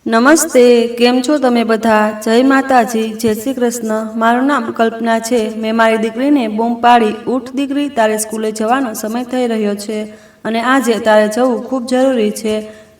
નમસ્તે, કેમ છો તમે બધા? જય માતાજી, જય શ્રી કૃષ્ણ. મારું નામ કલ્પના છે. મેં મારી દીકરીને બૂમ પાડી, ઉઠ દીકરી, તારે સ્કૂલે જવાનો સમય થઈ રહ્યો છે અને આજે તારે જવું ખૂબ જરૂરી છે,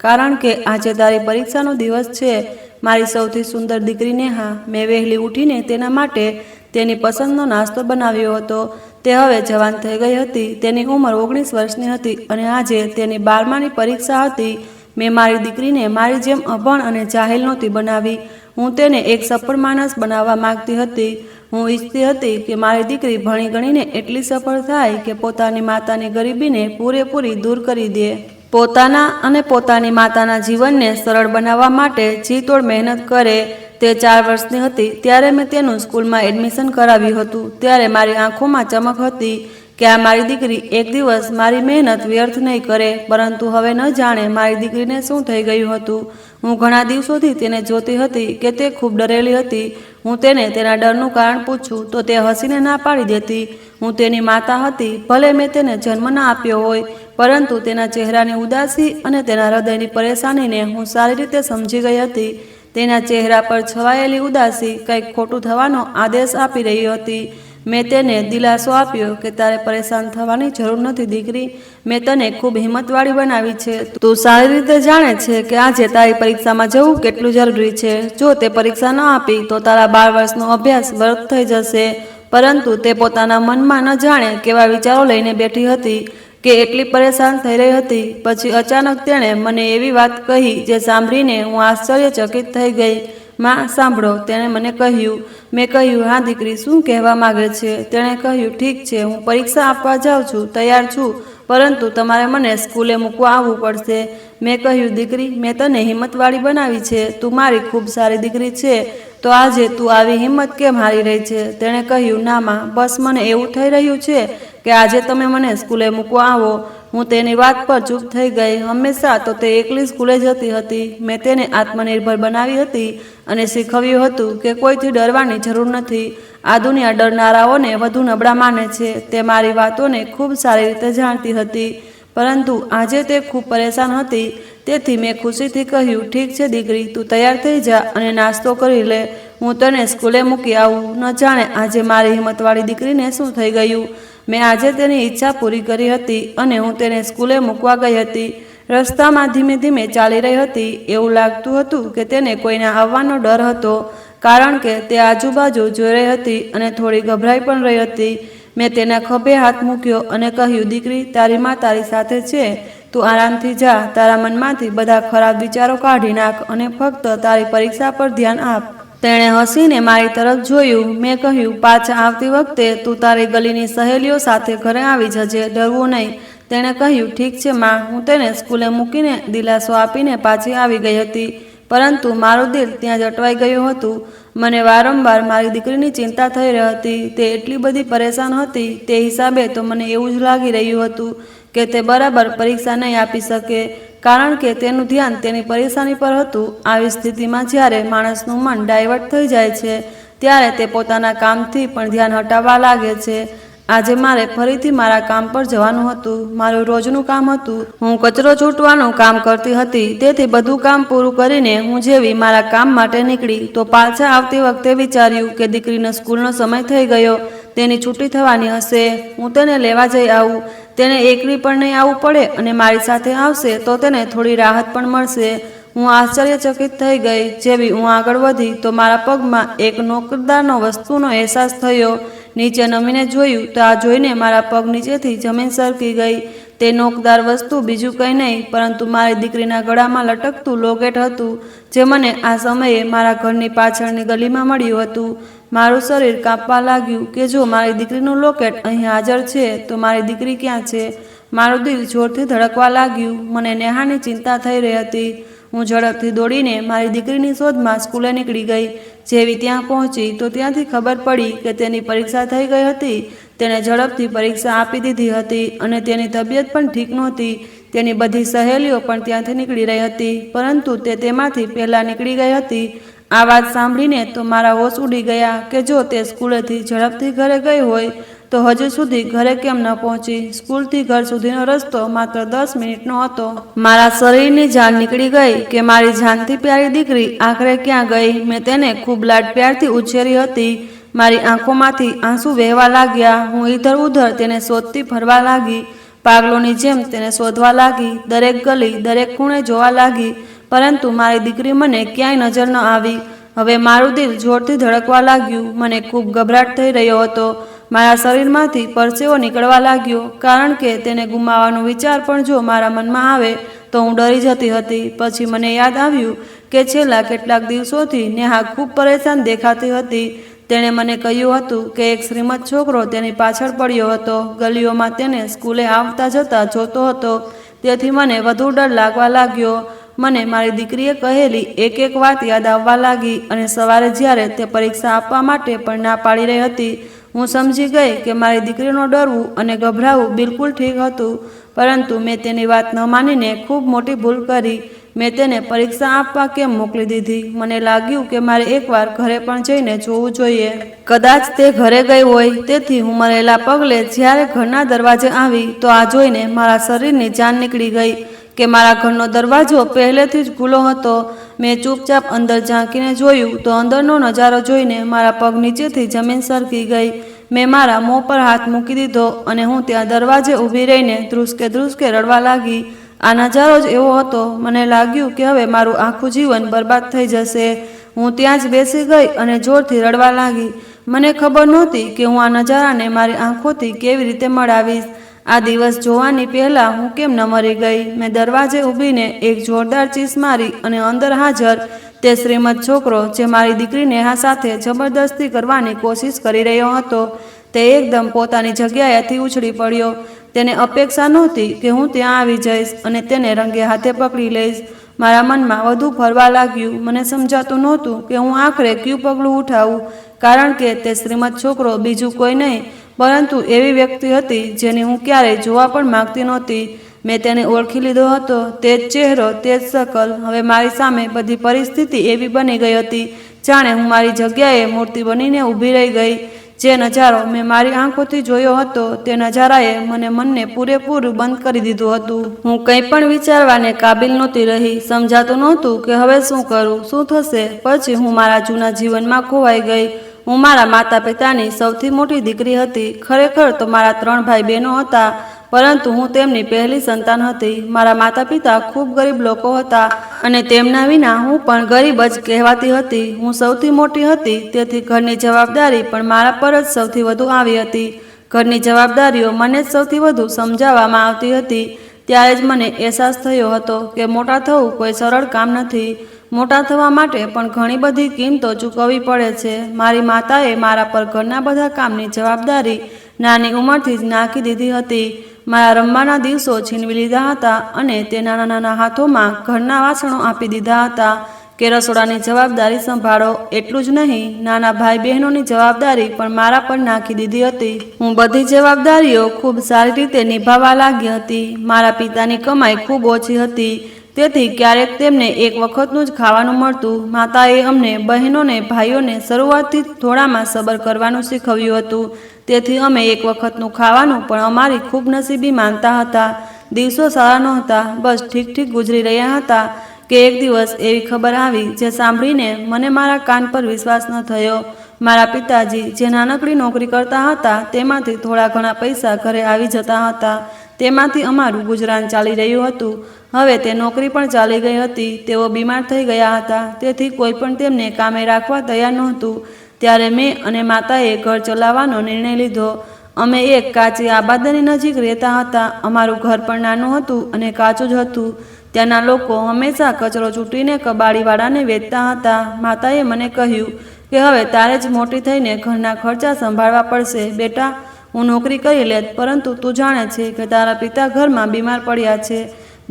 કારણ કે આજે તારી પરીક્ષાનો દિવસ છે. મારી સૌથી સુંદર દીકરી નેહા, મેં વહેલી ઉઠીને તેના માટે તેની પસંદનો નાસ્તો બનાવ્યો હતો. તે હવે જવાન થઈ ગઈ હતી. તેની ઉંમર 19 વર્ષની હતી અને આજે તેની 12માની પરીક્ષા હતી. મેં મારી દીકરીને મારી જેમ અભણ અને જાહેલ નહોતી બનાવી. હું તેને એક સફળ માણસ બનાવવા માંગતી હતી. હું ઈચ્છતી હતી કે મારી દીકરી ભણી ગણીને એટલી સફળ થાય કે પોતાની માતાની ગરીબીને પૂરેપૂરી દૂર કરી દે. પોતાના અને પોતાની માતાના જીવનને સરળ બનાવવા માટે જીતોડ મહેનત કરે. તે 4 વર્ષની હતી ત્યારે મેં તેનું સ્કૂલમાં એડમિશન કરાવ્યું હતું. ત્યારે મારી આંખોમાં ચમક હતી કે આ મારી દીકરી એક દિવસ મારી મહેનત વ્યર્થ નહીં કરે. પરંતુ હવે ન જાણે મારી દીકરીને શું થઈ ગયું હતું. હું ઘણા દિવસોથી તેને જોતી હતી કે તે ખૂબ ડરેલી હતી. હું તેને તેના ડરનું કારણ પૂછું તો તે હસીને ના પાડી દેતી. હું તેની માતા હતી. ભલે મેં તેને જન્મ ના આપ્યો હોય, પરંતુ તેના ચહેરાની ઉદાસી અને તેના હૃદયની પરેશાનીને હું સારી રીતે સમજી ગઈ હતી. તેના ચહેરા પર છવાયેલી ઉદાસી કંઈક ખોટું થવાનો આદેશ આપી રહી હતી. મેં તેને દિલાસો આપ્યો કે તારે પરેશાન થવાની જરૂર નથી દીકરી. મેં તને ખૂબ હિંમતવાળી બનાવી છે. તું સારી રીતે જાણે છે કે આજે તારી પરીક્ષામાં જવું કેટલું જરૂરી છે. જો તે પરીક્ષા ન આપી તો તારા 12 વર્ષનો અભ્યાસ વ્યર્થ થઈ જશે. પરંતુ તે પોતાના મનમાં ન જાણે કેવા વિચારો લઈને બેઠી હતી કે એટલી પરેશાન થઈ રહી હતી. પછી અચાનક તેણે મને એવી વાત કહી જે સાંભળીને હું આશ્ચર્યચકિત થઈ ગઈ. માં, સાંભળો, તેણે મને કહ્યું. મેં કહ્યું, હા દીકરી, શું કહેવા માગે છે? તેણે કહ્યું, ઠીક છે, હું પરીક્ષા આપવા જાઉં છું, તૈયાર છું, પરંતુ તમારે મને સ્કૂલે મૂકવા આવવું પડશે. મેં કહ્યું, દીકરી, મેં તને હિંમતવાળી બનાવી છે. તું મારી ખૂબ સારી દીકરી છે. તો આજે તું આવી હિંમત કેમ હારી રહી છે? તેણે કહ્યું, ના માં, બસ મને એવું થઈ રહ્યું છે કે આજે તમે મને સ્કૂલે મૂકવા આવો. હું તેની વાત પર ચૂપ થઈ ગઈ. હંમેશા તો તે એકલી સ્કૂલે જતી હતી. મેં તેને આત્મનિર્ભર બનાવી હતી અને શીખવ્યું હતું કે કોઈથી ડરવાની જરૂર નથી. આ દુનિયા ડરનારાઓને વધુ નબળા માને છે. તે મારી વાતોને ખૂબ સારી રીતે જાણતી હતી, પરંતુ આજે તે ખૂબ પરેશાન હતી. તેથી મેં ખુશીથી કહ્યું, ઠીક છે દીકરી, તું તૈયાર થઈ જા અને નાસ્તો કરી લે. હું તને સ્કૂલે મૂકી આવું. ન જાણે આજે મારી હિંમતવાળી દીકરીને શું થઈ ગયું. મેં આજે તેની ઈચ્છા પૂરી કરી હતી અને હું તેને સ્કૂલે મૂકવા ગઈ હતી. રસ્તામાં ધીમે ધીમે ચાલી રહી હતી. એવું લાગતું હતું કે તેને કોઈના આવવાનો ડર હતો, કારણ કે તે આજુબાજુ જોઈ રહી હતી અને થોડી ગભરાઈ પણ રહી હતી. મેં તેના ખભે હાથ મૂક્યો અને કહ્યું, દીકરી, તારી માં તારી સાથે છે. તું આરામથી જા. તારા મનમાંથી બધા ખરાબ વિચારો કાઢી નાખ અને ફક્ત તારી પરીક્ષા પર ધ્યાન આપ. તેણે હસીને મારી તરફ જોયું. મેં કહ્યું, પાછા આવતી વખતે તું તારી ગલીની સહેલીઓ સાથે ઘરે આવી જજે, ડરવું નહીં. તેણે કહ્યું, ઠીક છે માં. હું તેને સ્કૂલે મૂકીને દિલાસો આપીને પાછી આવી ગઈ હતી, પરંતુ મારું દિલ ત્યાં જ અટવાઈ ગયું હતું. મને વારંવાર મારી દીકરીની ચિંતા થઈ રહી હતી. તે એટલી બધી પરેશાન હતી. તે હિસાબે તો મને એવું જ લાગી રહ્યું હતું કે તે બરાબર પરીક્ષા નહીં આપી શકે, કારણ કે તેનું ધ્યાન તેની પરેશાની પર હતું. આવી સ્થિતિમાં જ્યારે માણસનું મન ડાયવર્ટ થઈ જાય છે, ત્યારે તે પોતાના કામથી પણ ધ્યાન હટાવવા લાગે છે. આજે મારે ફરીથી મારા કામ પર જવાનું હતું. મારું રોજનું કામ હતું. હું કચરો છૂટવાનું કામ કરતી હતી. તેથી બધું કામ પૂરું કરીને હું જેવી મારા કામ માટે નીકળી તો પાછા આવતી વખતે વિચાર્યું કે દીકરીનો સ્કૂલનો સમય થઈ ગયો. તેની છૂટી થવાની હશે. હું તેને લેવા જઈ આવું. તેને એકલી પણ નહીં આવવું પડે અને મારી સાથે આવશે તો તેને થોડી રાહત પણ મળશે. હું આશ્ચર્યચકિત થઈ ગઈ. જેવી હું આગળ વધી તો મારા પગમાં એક નોકદારનો વસ્તુનો અહેસાસ થયો. નીચે નમીને જોયું તો આ જોઈને મારા પગ નીચેથી જમીન સરકી ગઈ. તે નોકદાર વસ્તુ બીજું કંઈ નહીં પરંતુ મારી દીકરીના ગળામાં લટકતું લોકેટ હતું, જે મને આ સમયે મારા ઘરની પાછળની ગલીમાં મળ્યું હતું. મારું શરીર કાંપવા લાગ્યું કે જો મારી દીકરીનું લોકેટ અહીં હાજર છે તો મારી દીકરી ક્યાં છે? મારું દિલ જોરથી ધડકવા લાગ્યું. મને નેહાની ચિંતા થઈ રહી હતી. હું ઝડપથી દોડીને મારી દીકરીની શોધમાં સ્કૂલે નીકળી ગઈ. જેવી ત્યાં પહોંચી તો ત્યાંથી ખબર પડી કે તેની પરીક્ષા થઈ ગઈ હતી. તેણે ઝડપથી પરીક્ષા આપી દીધી હતી અને તેની તબિયત પણ ઠીક નહોતી. તેની બધી સહેલીઓ પણ ત્યાંથી નીકળી રહી હતી, પરંતુ તે તેમાંથી પહેલાં નીકળી ગઈ હતી. આ વાત સાંભળીને તો મારા હોશ ઉડી ગયા કે જો તે સ્કૂલેથી ઝડપથી ઘરે ગઈ હોય તો હજુ સુધી ઘરે કેમ ન પહોંચી? સ્કૂલથી ઘર સુધીનો રસ્તો માત્ર 10 મિનિટનો હતો. મારા શરીરની જાન નીકળી ગઈ કે મારી જાનથી પ્યારી દીકરી આખરે ક્યાં ગઈ? મેં તેને ખૂબ લાડ પ્યારથી ઉછેરી હતી. મારી આંખોમાંથી આંસુ વહેવા લાગ્યા. હું ઇધર ઉધર તેને શોધતી ફરવા લાગી. પાગલોની જેમ તેને શોધવા લાગી. દરેક ગલી, દરેક ખૂણે જોવા લાગી, પરંતુ મારી દીકરી મને ક્યાંય નજર ન આવી. હવે મારું દિલ જોરથી ધડકવા લાગ્યું. મને ખૂબ ગભરાટ થઈ રહ્યો હતો. મારા શરીરમાંથી પરસેવો નીકળવા લાગ્યો, કારણ કે તેને ગુમાવવાનો વિચાર પણ જો મારા મનમાં આવે તો હું ડરી જતી હતી. પછી મને યાદ આવ્યું કે છેલ્લા કેટલાક દિવસોથી નેહા ખૂબ પરેશાન દેખાતી હતી. તેણે મને કહ્યું હતું કે એક શ્રીમંત છોકરો તેની પાછળ પડ્યો હતો. ગલીઓમાં તેને સ્કૂલે આવતા જતા જોતો હતો. તેથી મને વધુ ડર લાગવા લાગ્યો. મને મારી દીકરીએ કહેલી એક એક વાત યાદ આવવા લાગી, અને સવારે જ્યારે તે પરીક્ષા આપવા માટે પણ ના પાડી રહી હતી, હું સમજી ગઈ કે મારી દીકરીનું ડરવું અને ગભરાવું બિલકુલ ઠીક હતું. પરંતુ મેં તેની વાત ન માનીને ખૂબ મોટી ભૂલ કરી. મેં તેને પરીક્ષા આપવા કેમ મોકલી દીધી? મને લાગ્યું કે મારે એકવાર ઘરે પણ જઈને જોવું જોઈએ. કદાચ તે ઘરે ગઈ હોય. તેથી હું મરેલા પગલે જ્યારે ઘરના દરવાજે આવી તો આ જોઈને મારા શરીરની જાન નીકળી ગઈ કે મારા ઘરનો દરવાજો પહેલેથી જ ખુલ્લો હતો. મેં ચૂપચાપ અંદર ઝાંકીને જોયું તો અંદરનો નજારો જોઈને મારા પગ નીચેથી જમીન સરકી ગઈ. મેં મારા મોં પર હાથ મૂકી દીધો અને હું ત્યાં દરવાજે ઊભી રહીને ધ્રુસકે ધ્રુસકે રડવા લાગી. આ નજારો જ એવો હતો. મને લાગ્યું કે હવે મારું આખું જીવન બરબાદ થઈ જશે. હું ત્યાં જ બેસી ગઈ અને જોરથી રડવા લાગી. મને ખબર નહોતી કે હું આ નજારાને મારી આંખોથી કેવી રીતે મળાવીશ. આ દિવસ જોવાની પહેલાં હું કેમ ન મરી ગઈ? મેં દરવાજે ઊભીને એક જોરદાર ચીસ મારી અને અંદર હાજર તે શ્રીમંત છોકરો, જે મારી દીકરી નેહા સાથે જબરદસ્તી કરવાની કોશિશ કરી રહ્યો હતો, તે એકદમ પોતાની જગ્યાએથી ઉછળી પડ્યો. તેને અપેક્ષા નહોતી કે હું ત્યાં આવી જઈશ અને તેને રંગે હાથે પકડી લઈશ. મારા મનમાં વધુ ફરવા લાગ્યું. મને સમજાતું નહોતું કે હું આખરે કયું પગલું ઉઠાવું, કારણ કે તે શ્રીમંત છોકરો બીજું કોઈ નહીં પરંતુ એવી વ્યક્તિ હતી જેની હું ક્યારેય જોવા પણ માંગતી નહોતી. મેં તેને ઓળખી લીધો હતો. તે જ ચહેરો, તે જ શકલ. હવે મારી સામે બધી પરિસ્થિતિ એવી બની ગઈ હતી જાણે હું મારી જગ્યાએ મૂર્તિ બનીને ઊભી રહી ગઈ. જે નજારો મેં મારી આંખોથી જોયો હતો તે નજારાએ મને મનને પૂરેપૂરું બંધ કરી દીધું હતું. હું કંઈ પણ વિચારવાને કાબિલ નહોતી રહી. સમજાતું નહોતું કે હવે શું કરું, શું થશે. પછી હું મારા જૂના જીવનમાં ખોવાઈ ગઈ. હું મારા માતા પિતાની સૌથી મોટી દીકરી હતી. ખરેખર તો મારા 3 ભાઈ બહેનો હતા, પરંતુ હું તેમની પહેલી સંતાન હતી. મારા માતા પિતા ખૂબ ગરીબ લોકો હતા અને તેમના વિના હું પણ ગરીબ જ કહેવાતી હતી. હું સૌથી મોટી હતી, તેથી ઘરની જવાબદારી પણ મારા પર જ સૌથી વધુ આવી હતી. ઘરની જવાબદારીઓ મને જ સૌથી વધુ સમજાવવામાં આવતી હતી. ત્યારે જ મને અહેસાસ થયો હતો કે મોટા થવું કોઈ સરળ કામ નથી. મોટા થવા માટે પણ ઘણી બધી કિંમતો ચૂકવવી પડે છે. મારી માતાએ મારા પર ઘરના બધા કામની જવાબદારી નાની ઉંમરથી જ નાખી દીધી હતી. મારા રમવાના દિવસો છીનવી લીધા હતા અને તે નાના નાના હાથોમાં ઘરના વાસણો આપી દીધા હતા કે રસોડાની જવાબદારી સંભાળો. એટલું જ નહીં, નાના ભાઈ બહેનોની જવાબદારી પણ મારા પર નાખી દીધી હતી. હું બધી જવાબદારીઓ ખૂબ સારી રીતે નિભાવવા લાગી હતી. મારા પિતાની કમાઈ ખૂબ ઓછી હતી, તેથી ક્યારેક તેમને એક વખતનું જ ખાવાનું મળતું. માતાએ અમને બહેનોને, ભાઈઓને શરૂઆતથી જ થોડામાં સબર કરવાનું શીખવ્યું હતું. તેથી અમે એક વખતનું ખાવાનું પણ અમારી ખૂબ નસીબી માનતા હતા. દિવસો સારા નહોતા, બસ ઠીક ઠીક ગુજરી રહ્યા હતા કે એક દિવસ એવી ખબર આવી જે સાંભળીને મને મારા કાન પર વિશ્વાસ ન થયો. મારા પિતાજી જે નાનકડી નોકરી કરતા હતા તેમાંથી થોડા ઘણા પૈસા ઘરે આવી જતા હતા. તેમાંથી અમારું ગુજરાન ચાલી રહ્યું હતું. હવે તે નોકરી પણ ચાલી ગઈ હતી. તેઓ બીમાર થઈ ગયા હતા, તેથી કોઈ પણ તેમને કામે રાખવા તૈયાર નહોતું. ત્યારે મેં અને માતાએ ઘર ચલાવવાનો નિર્ણય લીધો. અમે એક કાચી આબાદની નજીક રહેતા હતા. અમારું ઘર પણ નાનું હતું અને કાચું જ હતું. ત્યાંના લોકો હંમેશા કચરો ચૂંટીને કબાડીવાળાને વેચતા હતા. માતાએ મને કહ્યું કે હવે તારે જ મોટી થઈને ઘરના ખર્ચા સંભાળવા પડશે. બેટા, હું નોકરી કરી લેત, પરંતુ તું જાણે છે કે તારા પિતા ઘરમાં બીમાર પડ્યા છે.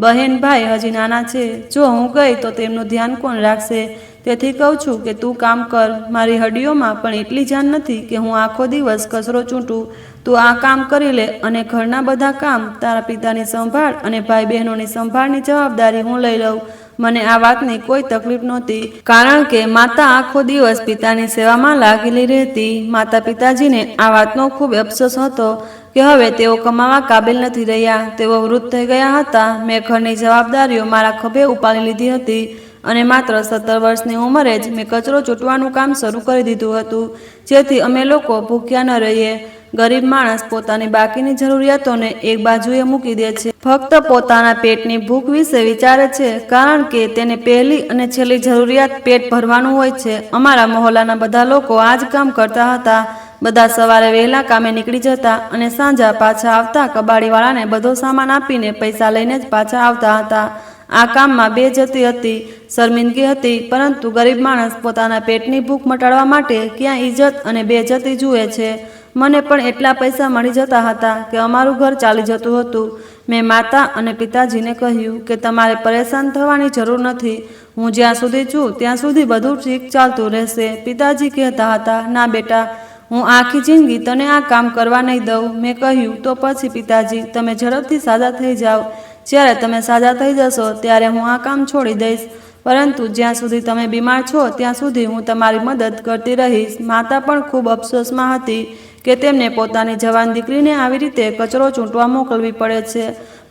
બહેન ભાઈ હજી નાના છે. જો હું ગઈ તો તેમનું ધ્યાન કોણ રાખશે? તેથી કહું છું કે તું કામ કર. મારી હડીઓમાં પણ એટલી જાન નથી કે હું આખો દિવસ કચરો ચૂંટું. તું આ કામ કરી લે અને ઘરના બધા કામ, તારા પિતાની સંભાળ અને ભાઈ બહેનોની સંભાળની જવાબદારી હું લઈ લઉં. મને આ વાતની કોઈ તકલીફ નહોતી, કારણ કે માતા આખો દિવસ પિતાની સેવામાં લાગેલી રહેતી. માતા પિતાજીને આ વાતનો ખૂબ અફસોસ હતો કે હવે તેઓ કમાવા કાબિલ નથી રહ્યા. તેઓ વૃદ્ધ થઈ ગયા હતા. મેં ઘરની જવાબદારીઓ મારા ખભે ઉપાડી લીધી હતી અને માત્ર 17 વર્ષની ઉંમરે જ મેં કચરો ચૂંટવાનું કામ શરૂ કરી દીધું હતું, જેથી અમે લોકો ભૂખ્યા ન રહીએ. ગરીબ માણસ પોતાની બાકીની જરૂરિયાતોને એક બાજુએ મૂકી દે છે, ફક્ત પોતાના પેટની ભૂખ વિશે વિચારે છે, કારણ કે તેને પહેલી અને છેલ્લી જરૂરિયાત પેટ ભરવાનું હોય છે. અમારા મહોલ્લાના બધા લોકો આ જ કામ કરતા હતા. બધા સવારે વહેલા કામે નીકળી જતા અને સાંજે પાછા આવતા કબાડીવાળાને બધો સામાન આપીને પૈસા લઈને જ પાછા આવતા હતા. આ કામમાં બેઇજ્જતી હતી, શર્મિંદગી હતી, પરંતુ ગરીબ માણસ પોતાના પેટની ભૂખ મટાડવા માટે ક્યાં ઇજ્જત અને બેઇજ્જતી જુએ છે. મને પણ એટલા પૈસા મળી જતા હતા કે અમારું ઘર ચાલી જતું હતું. મેં માતા અને પિતાજીને કહ્યું કે તમારે પરેશાન થવાની જરૂર નથી. હું જ્યાં સુધી છું ત્યાં સુધી બધું ઠીક ચાલતું રહેશે. પિતાજી કહેતા હતા, ના બેટા, હું આખી જિંદગી તને આ કામ કરવા નહીં દઉં. મેં કહ્યું, તો પછી પિતાજી, તમે ઝડપથી સાજા થઈ જાઓ. જ્યારે તમે સાજા થઈ જશો ત્યારે હું આ કામ છોડી દઈશ, પરંતુ જ્યાં સુધી તમે બીમાર છો ત્યાં સુધી હું તમારી મદદ કરતી રહીશ. માતા પણ ખૂબ અફસોસમાં હતી કે તેમને પોતાની જવાન દીકરીને આવી રીતે કચરો ચૂંટવા મોકલવી પડે છે,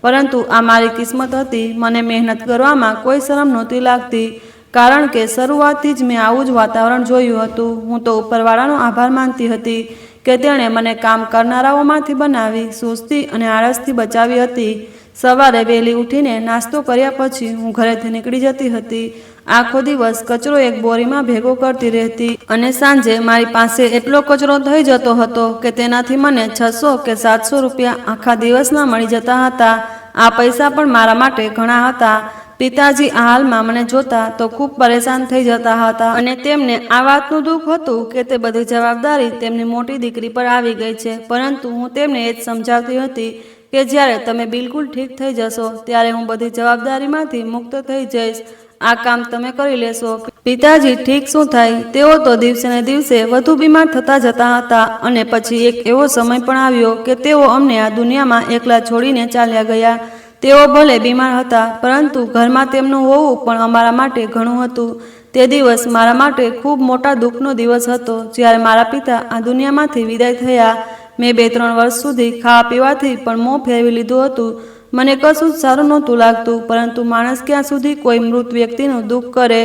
પરંતુ આ મારી કિસ્મત હતી. મને મહેનત કરવામાં કોઈ શરમ નહોતી લાગતી, કારણ કે શરૂઆતથી જ મેં આવું જ વાતાવરણ જોયું હતું. હું તો ઉપરવાળાનો આભાર માનતી હતી કે તેણે મને કામ કરનારાઓમાંથી બનાવી, સુસ્તી અને આળસથી બચાવી હતી. સવારે વહેલી ઉઠીને નાસ્તો કર્યા પછી હું ઘરેથી નીકળી જતી હતી. આખો દિવસ કચરો એક બોરીમાં ભેગો કરતી રહેતી અને સાંજે મારી પાસે એટલો કચરો થઈ જતો હતો કે તેનાથી મને 600 કે 700 રૂપિયા આખા દિવસના મળી જતા હતા. આ પૈસા પણ મારા માટે ઘણા હતા. પિતાજી આ હાલમાં મને જોતા તો ખૂબ પરેશાન થઈ જતા હતા અને તેમને આ વાતનું દુઃખ હતું કે તે બધી જવાબદારી તેમની મોટી દીકરી પર આવી ગઈ છે, પરંતુ હું તેમને એ જ સમજાવતી હતી કે જ્યારે તમે બિલકુલ ઠીક થઈ જશો ત્યારે હું બધી જવાબદારીમાંથી મુક્ત થઈ જઈશ. આ કામ તમે કરી લેશો. પિતાજી ઠીક શું થાય, તેઓ તો દિવસે ને દિવસે વધુ બીમાર થતા જતા હતા અને પછી એક એવો સમય પણ આવ્યો કે તેઓ અમને આ દુનિયામાં એકલા છોડીને ચાલ્યા ગયા. તેઓ ભલે બીમાર હતા, પરંતુ ઘરમાં તેમનું હોવું પણ અમારા માટે ઘણું હતું. તે દિવસ મારા માટે ખૂબ મોટા દુઃખનો દિવસ હતો, જ્યારે મારા પિતા આ દુનિયામાંથી વિદાય થયા. મેં 2-3 વર્ષ સુધી ખાવા પીવાથી પણ મોં ફેરવી લીધું હતું. મને કશું જ સારું નહોતું લાગતું, પરંતુ માણસ ક્યાં સુધી કોઈ મૃત વ્યક્તિનું દુઃખ કરે?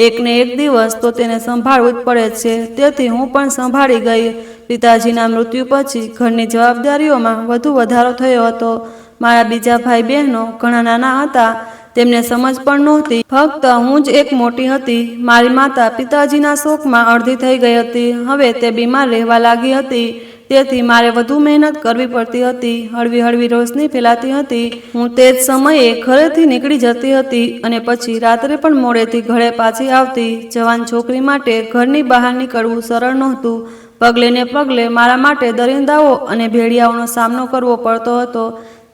એકને એક દિવસ તો તેને સંભાળવું જ પડે છે, તેથી હું પણ સંભાળી ગઈ. પિતાજીના મૃત્યુ પછી ઘરની જવાબદારીઓમાં વધુ વધારો થયો હતો. મારા બીજા ભાઈ બહેનો ઘણા નાના હતા, તેમને સમજ પણ નહોતી. ફક્ત હું જ એક મોટી હતી. મારી માતા પિતાજીના શોકમાં અડધી થઈ ગઈ હતી. હવે તે બીમાર રહેવા લાગી હતી, તેથી મારે વધુ મહેનત કરવી પડતી હતી. હળવી હળવી રોશની ફેલાતી હતી. હું તે જ સમયે ઘરેથી નીકળી જતી હતી અને પછી રાત્રે પણ મોડેથી ઘરે પાછી આવતી. જવાન છોકરી માટે ઘરની બહાર નીકળવું સરળ નહોતું. પગલે ને પગલે મારા માટે દરિંદાઓ અને ભેડિયાઓનો સામનો કરવો પડતો હતો,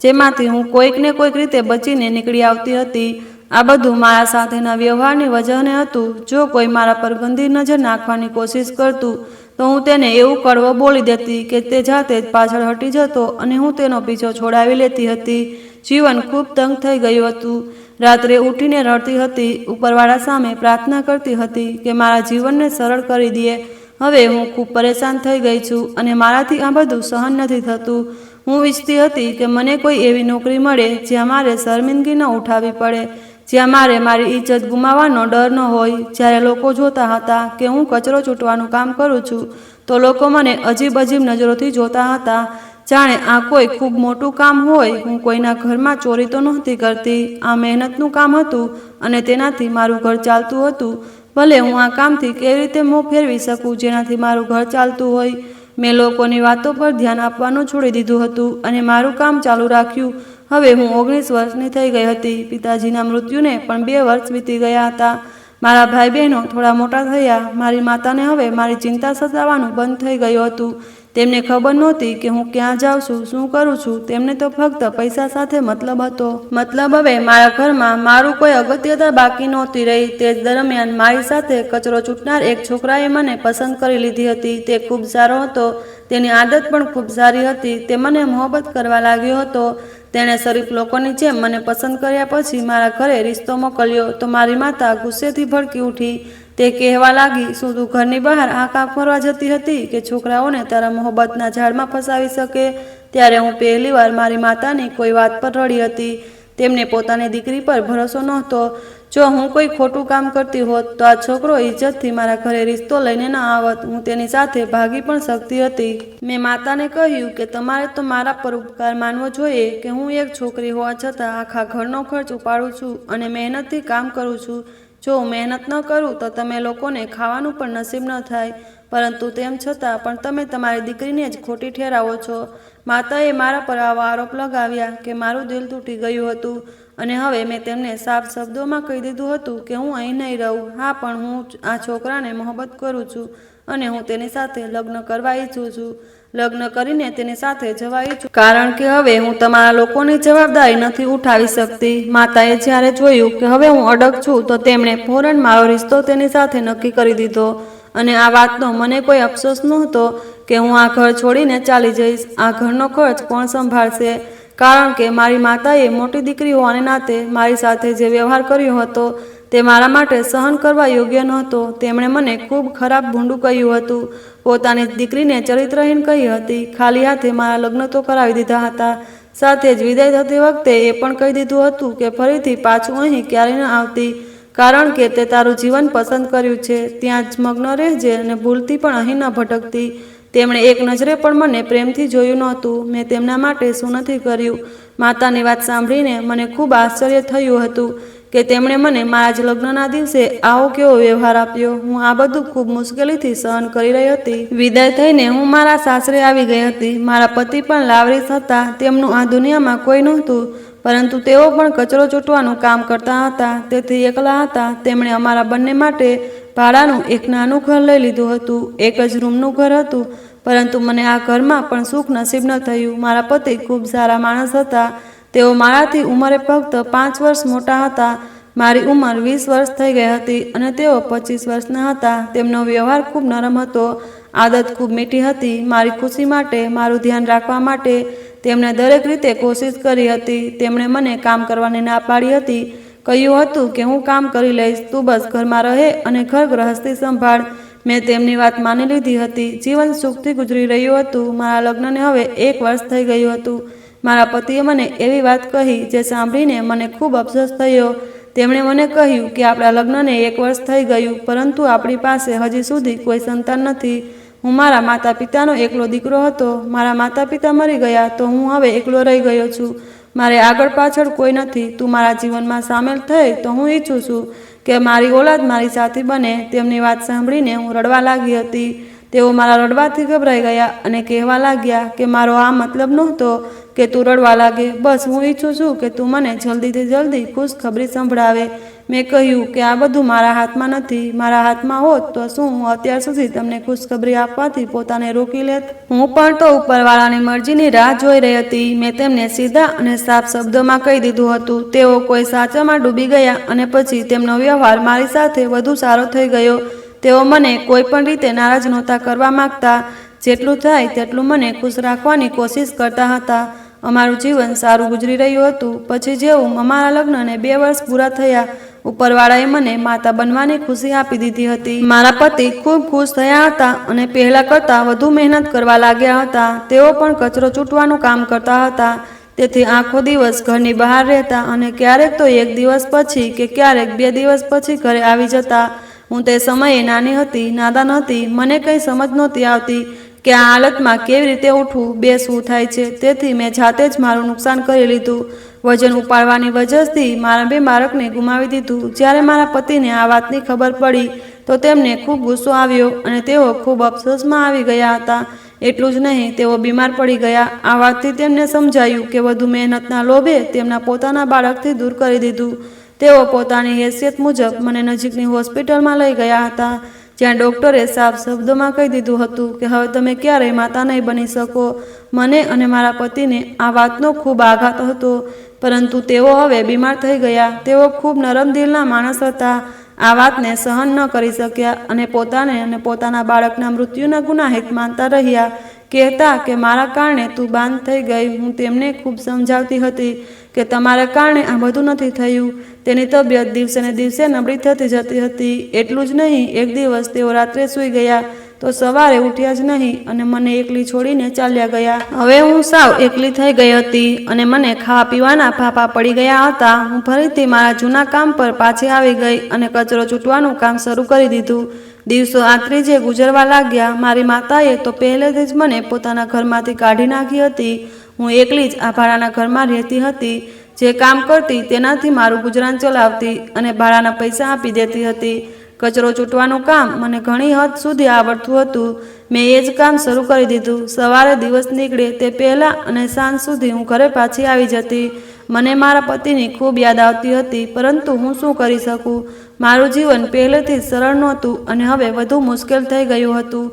જેમાંથી હું કોઈક ને કોઈક રીતે બચીને નીકળી આવતી હતી. આ બધું મારા સાથેના વ્યવહારની વજહને હતું. જો કોઈ મારા પર ગંદી નજર નાખવાની કોશિશ કરતું તો હું તેને એવું કડવો બોલી દેતી કે તે જાતે જ પાછળ હટી જતો અને હું તેનો પીછો છોડાવી લેતી હતી. જીવન ખૂબ તંગ થઈ ગયું હતું. રાત્રે ઉઠીને રડતી હતી, ઉપરવાળા સામે પ્રાર્થના કરતી હતી કે મારા જીવનને સરળ કરી દે. હવે હું ખૂબ પરેશાન થઈ ગઈ છું અને મારાથી આ બધું સહન નથી થતું. હું ઈચ્છતી હતી કે મને કોઈ એવી નોકરી મળે જ્યાં મારે શર્મિંદગી ન ઉઠાવવી પડે, જ્યાં મારે મારી ઇજ્જત ગુમાવવાનો ડર ન હોય. જ્યારે લોકો જોતા હતા કે હું કચરો ચૂંટવાનું કામ કરું છું, તો લોકો મને અજીબ અજીબ નજરોથી જોતા હતા, જાણે આ કોઈ ખૂબ મોટું કામ હોય. હું કોઈના ઘરમાં ચોરી તો નહોતી કરતી. આ મહેનતનું કામ હતું અને તેનાથી મારું ઘર ચાલતું હતું. ભલે હું આ કામથી કેવી રીતે મોં ફેરવી શકું જેનાથી મારું ઘર ચાલતું હોય. મેં લોકોની વાતો પર ધ્યાન આપવાનું છોડી દીધું હતું અને મારું કામ ચાલુ રાખ્યું. હવે હું 19 વર્ષની થઈ ગઈ હતી. પિતાજીના મૃત્યુને પણ 2 વર્ષ વીતી ગયા હતા. મારા ભાઈ બહેનો થોડા મોટા થયા. મારી માતાને હવે મારી ચિંતા સતાવવાનું બંધ થઈ ગયું હતું. તેમને ખબર નહોતી કે હું ક્યાં જાઉં છું, શું કરું છું. તેમને તો ફક્ત પૈસા સાથે મતલબ હતો. મતલબ હવે મારા ઘરમાં મારું કોઈ અગત્યતા બાકી નહોતી રહી. તે જ દરમિયાન મારી સાથે કચરો ચૂંટનાર એક છોકરાએ મને પસંદ કરી લીધી હતી. તે ખૂબ સારો હતો. તેની આદત પણ ખૂબ સારી હતી. તે મને મોહબ્બત કરવા લાગ્યો હતો. તેણે શરીફ લોકોની જેમ મને પસંદ કર્યા પછી મારા ઘરે રિશ્તો મોકલ્યો તો મારી માતા ગુસ્સેથી ભડકી ઉઠી. તે કહેવા લાગી, શું તું ઘરની બહાર આ કામ કરવા જતી હતી કે છોકરાઓને તારા મોહબ્બતના ઝાડમાં ફસાવી શકે? ત્યારે હું પહેલીવાર મારી માતાની કોઈ વાત પર રડી હતી. તેમને પોતાની દીકરી પર ભરોસો નહોતો. જો હું કોઈ ખોટું કામ કરતી હોત તો આ છોકરો ઇજ્જતથી મારા ઘરે રિશ્તો લઈને ન આવત. હું તેની સાથે ભાગી પણ શકતી હતી. મેં માતાને કહ્યું કે તમારે તો મારા પર ઉપકાર માનવો જોઈએ કે હું એક છોકરી હોવા છતાં આખા ઘરનો ખર્ચ ઉપાડું છું અને મહેનતથી કામ કરું છું. જો હું મહેનત ન કરું તો તમે લોકોને ખાવાનું પણ નસીબ ન થાય, પરંતુ તેમ છતાં પણ તમે તમારી દીકરીને જ ખોટી ઠેરાવો છો. માતાએ મારા પર આવા આરોપ લગાવ્યા કે મારું દિલ તૂટી ગયું હતું અને હવે મેં તેમને સાફ શબ્દોમાં કહી દીધું હતું કે હું અહીં નહીં રહું. હા, પણ હું આ છોકરાને મોહબ્બત કરું છું અને હું તેની સાથે લગ્ન કરવા ઈચ્છું છું. લગ્ન કરીને તેની સાથે જવા ઈચ્છું, કારણ કે હવે હું તમારા લોકોની જવાબદારી નથી ઉઠાવી શકતી. માતાએ જ્યારે જોયું કે હવે હું અડગ છું તો તેમણે ફોરન મારો રિશ્તો તેની સાથે નક્કી કરી દીધો. અને આ વાતનો મને કોઈ અફસોસ નહોતો કે હું આ ઘર છોડીને ચાલી જઈશ. આ ઘરનો ખર્ચ કોણ સંભાળશે? કારણ કે મારી માતાએ મોટી દીકરી હોવાને નાતે મારી સાથે જે વ્યવહાર કર્યો હતો તે મારા માટે સહન કરવા યોગ્ય નહોતો. તેમણે મને ખૂબ ખરાબ ભૂંડું કહ્યું હતું. પોતાની દીકરીને ચરિત્રહીન કહી હતી. ખાલી હાથે મારા લગ્ન તો કરાવી દીધા હતા. સાથે જ વિદાય થતી વખતે એ પણ કહી દીધું હતું કે ફરીથી પાછું અહીં ક્યારેય ન આવતી, કારણ કે તે તારું જીવન પસંદ કર્યું છે, ત્યાં જ મગ્ન રહેજે અને ભૂલથી પણ અહીં ન ભટકતી. તેમણે એક નજરે પણ મને પ્રેમથી જોયું નહોતું. મેં તેમના માટે શું નથી કર્યું. માતાની વાત સાંભળીને મને ખૂબ આશ્ચર્ય થયું હતું કે તેમણે મને મારા જ લગ્નના દિવસે આવો કેવો વ્યવહાર આપ્યો. હું આ બધું ખૂબ મુશ્કેલીથી સહન કરી રહી હતી. વિદાય થઈને હું મારા સાસરે આવી ગઈ હતી. મારા પતિ પણ લાવરીસ હતા. તેમનું આ દુનિયામાં કોઈ નહોતું, પરંતુ તેઓ પણ કચરો ચૂંટવાનું કામ કરતા હતા, તેથી એકલા હતા. તેમણે અમારા બંને માટે ભાડાનું એક નાનું ઘર લઈ લીધું હતું. એક જ રૂમનું ઘર હતું, પરંતુ મને આ ઘરમાં પણ સુખ નસીબ ન થયું. મારા પતિ ખૂબ સારા માણસ હતા. તેઓ મારાથી ઉંમરે ફક્ત 5 વર્ષ મોટા હતા. મારી ઉંમર 20 વર્ષ થઈ ગઈ હતી અને તેઓ 25 વર્ષના હતા. તેમનો વ્યવહાર ખૂબ નરમ હતો. આદત ખૂબ મીઠી હતી. મારી ખુશી માટે, મારું ધ્યાન રાખવા માટે તેમણે દરેક રીતે કોશિશ કરી હતી. તેમણે મને કામ કરવાની ના પાડી હતી. કહ્યું હતું કે હું કામ કરી લઈશ, તું બસ ઘરમાં રહે અને ઘર ગૃહસ્થી સંભાળ. મેં તેમની વાત માની લીધી હતી. જીવન સુખથી ગુજરી રહ્યું હતું. મારા લગ્નને હવે 1 વર્ષ થઈ ગયું હતું. મારા પતિએ મને એવી વાત કહી જે સાંભળીને મને ખૂબ અફસોસ થયો. તેમણે મને કહ્યું કે આપણા લગ્નને 1 વર્ષ થઈ ગયું, પરંતુ આપણી પાસે હજી સુધી કોઈ સંતાન નથી. હું મારા માતા પિતાનો એકલો દીકરો હતો. મારા માતા પિતા મરી ગયા તો હું હવે એકલો રહી ગયો છું. મારે આગળ પાછળ કોઈ નથી. તું મારા જીવનમાં સામેલ થઈ તો હું ઈચ્છું છું કે મારી ઓલાદ મારી સાથી બને. તેમની વાત સાંભળીને હું રડવા લાગી હતી. તેઓ મારા રડવાથી ગભરાઈ ગયા અને કહેવા લાગ્યા કે મારો આ મતલબ નહોતો કે તું રડવા લાગે. બસ હું ઈચ્છું છું કે તું મને જલ્દીથી જલ્દી ખુશખબરી સંભળાવે. મેં કહ્યું કે આ બધું મારા હાથમાં નથી. મારા હાથમાં હોત તો શું હું અત્યાર સુધી તમને ખુશખબરી આપવાથી પોતાને રોકી લેત? હું પણ તો ઉપરવાળાની મરજીની રાહ જોઈ રહી હતી. મેં તેમને સીધા અને સાફ શબ્દોમાં કહી દીધું હતું. તેઓ કોઈ સાચામાં ડૂબી ગયા અને પછી તેમનો વ્યવહાર મારી સાથે વધુ સારો થઈ ગયો. તેઓ મને કોઈ પણ રીતે નારાજ નહોતા કરવા માંગતા. જેટલું થાય તેટલું મને ખુશ રાખવાની કોશિશ કરતા હતા. અમારું જીવન સારું ગુજરી રહ્યું હતું. પછી જેવું અમારા લગ્નને 2 વર્ષ પૂરા થયા, ઉપરવાળાએ મને માતા બનવાની ખુશી આપી દીધી હતી. મારા પતિ ખૂબ ખુશ થયા હતા અને પહેલા કરતાં વધુ મહેનત કરવા લાગ્યા હતા. તેઓ પણ કચરો ચૂંટવાનું કામ કરતા હતા. તેથી આખો દિવસ ઘરની બહાર રહેતા અને ક્યારેક તો 1 દિવસ પછી કે ક્યારેક 2 દિવસ પછી ઘરે આવી જતા. હું તે સમયે નાની હતી, નાદાન હતી. મને કંઈ સમજ નહોતી આવતી કે આ હાલતમાં કેવી રીતે ઉઠવું, બેસવું થાય છે. તેથી મેં જાતે જ મારું નુકસાન કરી લીધું. વજન ઉપાડવાની વજહથી મારા 2 બાળકને ગુમાવી દીધું. જ્યારે મારા પતિને આ વાતની ખબર પડી તો તેમને ખૂબ ગુસ્સો આવ્યો અને તેઓ ખૂબ અફસોસમાં આવી ગયા હતા. એટલું જ નહીં, તેઓ બીમાર પડી ગયા. આ વાતથી તેમને સમજાયું કે વધુ મહેનતના લોભે તેમના પોતાના બાળકથી દૂર કરી દીધું. તેઓ પોતાની હેસિયત મુજબ મને નજીકની હોસ્પિટલમાં લઈ ગયા હતા, જ્યાં ડૉક્ટરે સાફ શબ્દોમાં કહી દીધું હતું કે હવે તમે ક્યારેય માતા નહીં બની શકો. મને અને મારા પતિને આ વાતનો ખૂબ આઘાત હતો, પરંતુ તેઓ હવે બીમાર થઈ ગયા. તેઓ ખૂબ નરમ દિલના માણસ હતા. આ વાતને સહન ન કરી શક્યા અને પોતાને અને પોતાના બાળકના મૃત્યુના ગુનાહિત માનતા રહ્યા. કહેતા કે મારા કારણે તું બાંધ થઈ ગઈ. હું તેમને ખૂબ સમજાવતી હતી કે તમારા કારણે આ બધું નથી થયું. તેની તબિયત દિવસે ને દિવસે નબળી થતી જતી હતી. એટલું જ નહીં, એક દિવસ તેઓ રાત્રે સૂઈ ગયા તો સવારે ઉઠ્યા જ નહીં અને મને એકલી છોડીને ચાલ્યા ગયા. હવે હું સાવ એકલી થઈ ગઈ હતી અને મને ખાવા પીવાના ફાંફા પડી ગયા હતા. હું ફરીથી મારા જૂના કામ પર પાછી આવી ગઈ અને કચરો ચૂંટવાનું કામ શરૂ કરી દીધું. દિવસો આત્રીજે ગુજરવા લાગ્યા. મારી માતાએ તો પહેલેથી જ મને પોતાના ઘરમાંથી કાઢી નાખી હતી. હું એકલી જ આ ભાડાના ઘરમાં રહેતી હતી. જે કામ કરતી તેનાથી મારું ગુજરાન ચલાવતી અને ભાડાના પૈસા આપી દેતી હતી. કચરો ચૂંટવાનું કામ મને ઘણી હદ સુધી આવડતું હતું. મેં એ જ કામ શરૂ કરી દીધું. સવારે દિવસ નીકળે તે પહેલાં અને સાંજ સુધી હું ઘરે પાછી આવી જતી. મને મારા પતિની ખૂબ યાદ આવતી હતી, પરંતુ હું શું કરી શકું? મારું જીવન પહેલેથી જ સરળ નહોતું અને હવે વધુ મુશ્કેલ થઈ ગયું હતું.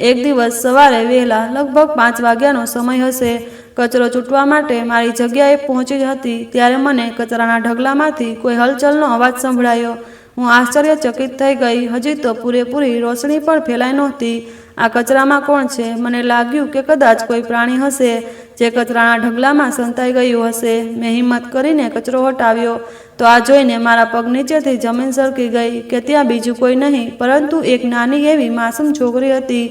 એક દિવસ સવારે વહેલા લગભગ 5 વાગ્યાનો સમય હશે. કચરો ચૂંટવા માટે મારી જગ્યાએ પહોંચી હતી ત્યારે મને કચરાના ઢગલામાંથી કોઈ હલચલનો અવાજ સંભળાયો. હું આશ્ચર્યચકિત થઈ ગઈ. હજી તો પૂરેપૂરી રોશની પણ ફેલાઈ નહોતી. આ કચરામાં કોણ છે? મને લાગ્યું કે કદાચ કોઈ પ્રાણી હશે જે કચરાના ઢગલામાં સંતાઈ ગયું હશે. મેં હિંમત કરીને કચરો હટાવ્યો તો આ જોઈને મારા પગ નીચેથી જમીન સરકી ગઈ કે ત્યાં બીજું કોઈ નહીં પરંતુ એક નાની એવી માસૂમ છોકરી હતી.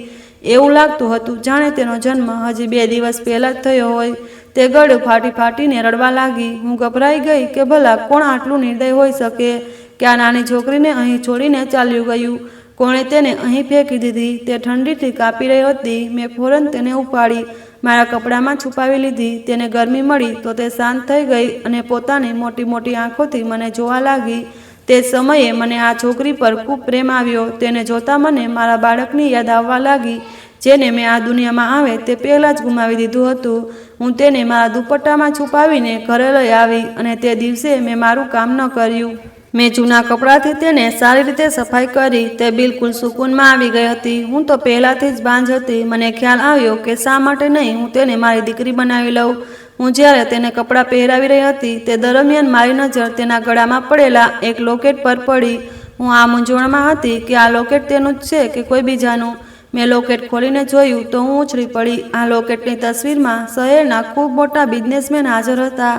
એવું લાગતું હતું જાણે તેનો જન્મ હજી 2 દિવસ પહેલાં જ થયો હોય. તે ગળું ફાટી ફાટીને રડવા લાગી. હું ગભરાઈ ગઈ કે ભલા કોણ આટલું નિર્દય હોઈ શકે કે આ નાની છોકરીને અહીં છોડીને ચાલ્યું ગયું. કોણે તેને અહીં ફેંકી દીધી? તે ઠંડીથી કાપી રહી હતી. મેં ફોરન તેને ઉપાડી મારા કપડામાં છુપાવી લીધી. તેને ગરમી મળી તો તે શાંત થઈ ગઈ અને પોતાની મોટી મોટી આંખોથી મને જોવા લાગી. તે સમયે મને આ છોકરી પર ખૂબ પ્રેમ આવ્યો. તેને જોતાં મને મારા બાળકની યાદ આવવા લાગી જેને મેં આ દુનિયામાં આવે તે પહેલાં જ ગુમાવી દીધું હતું. હું તેને મારા દુપટ્ટામાં છુપાવીને ઘરે લઈ આવી અને તે દિવસે મેં મારું કામ ન કર્યું. મેં જૂના કપડાથી તેને સારી રીતે સફાઈ કરી. તે બિલકુલ સુકૂનમાં આવી ગઈ હતી. હું તો પહેલાંથી જ બાંજ હતી. મને ખ્યાલ આવ્યો કે શા માટે નહીં હું તેને મારી દીકરી બનાવી લઉં. હું જ્યારે તેને કપડાં પહેરાવી રહી હતી તે દરમિયાન મારી નજર તેના ગળામાં પડેલા એક લોકેટ પર પડી. હું આ મૂંઝવણમાં હતી કે આ લોકેટ તેનું જ છે કે કોઈ બીજાનું. મેં લોકેટ ખોલીને જોયું તો હું ઉછળી પડી. આ લોકેટની તસવીરમાં શહેરના ખૂબ મોટા બિઝનેસમેન હાજર હતા.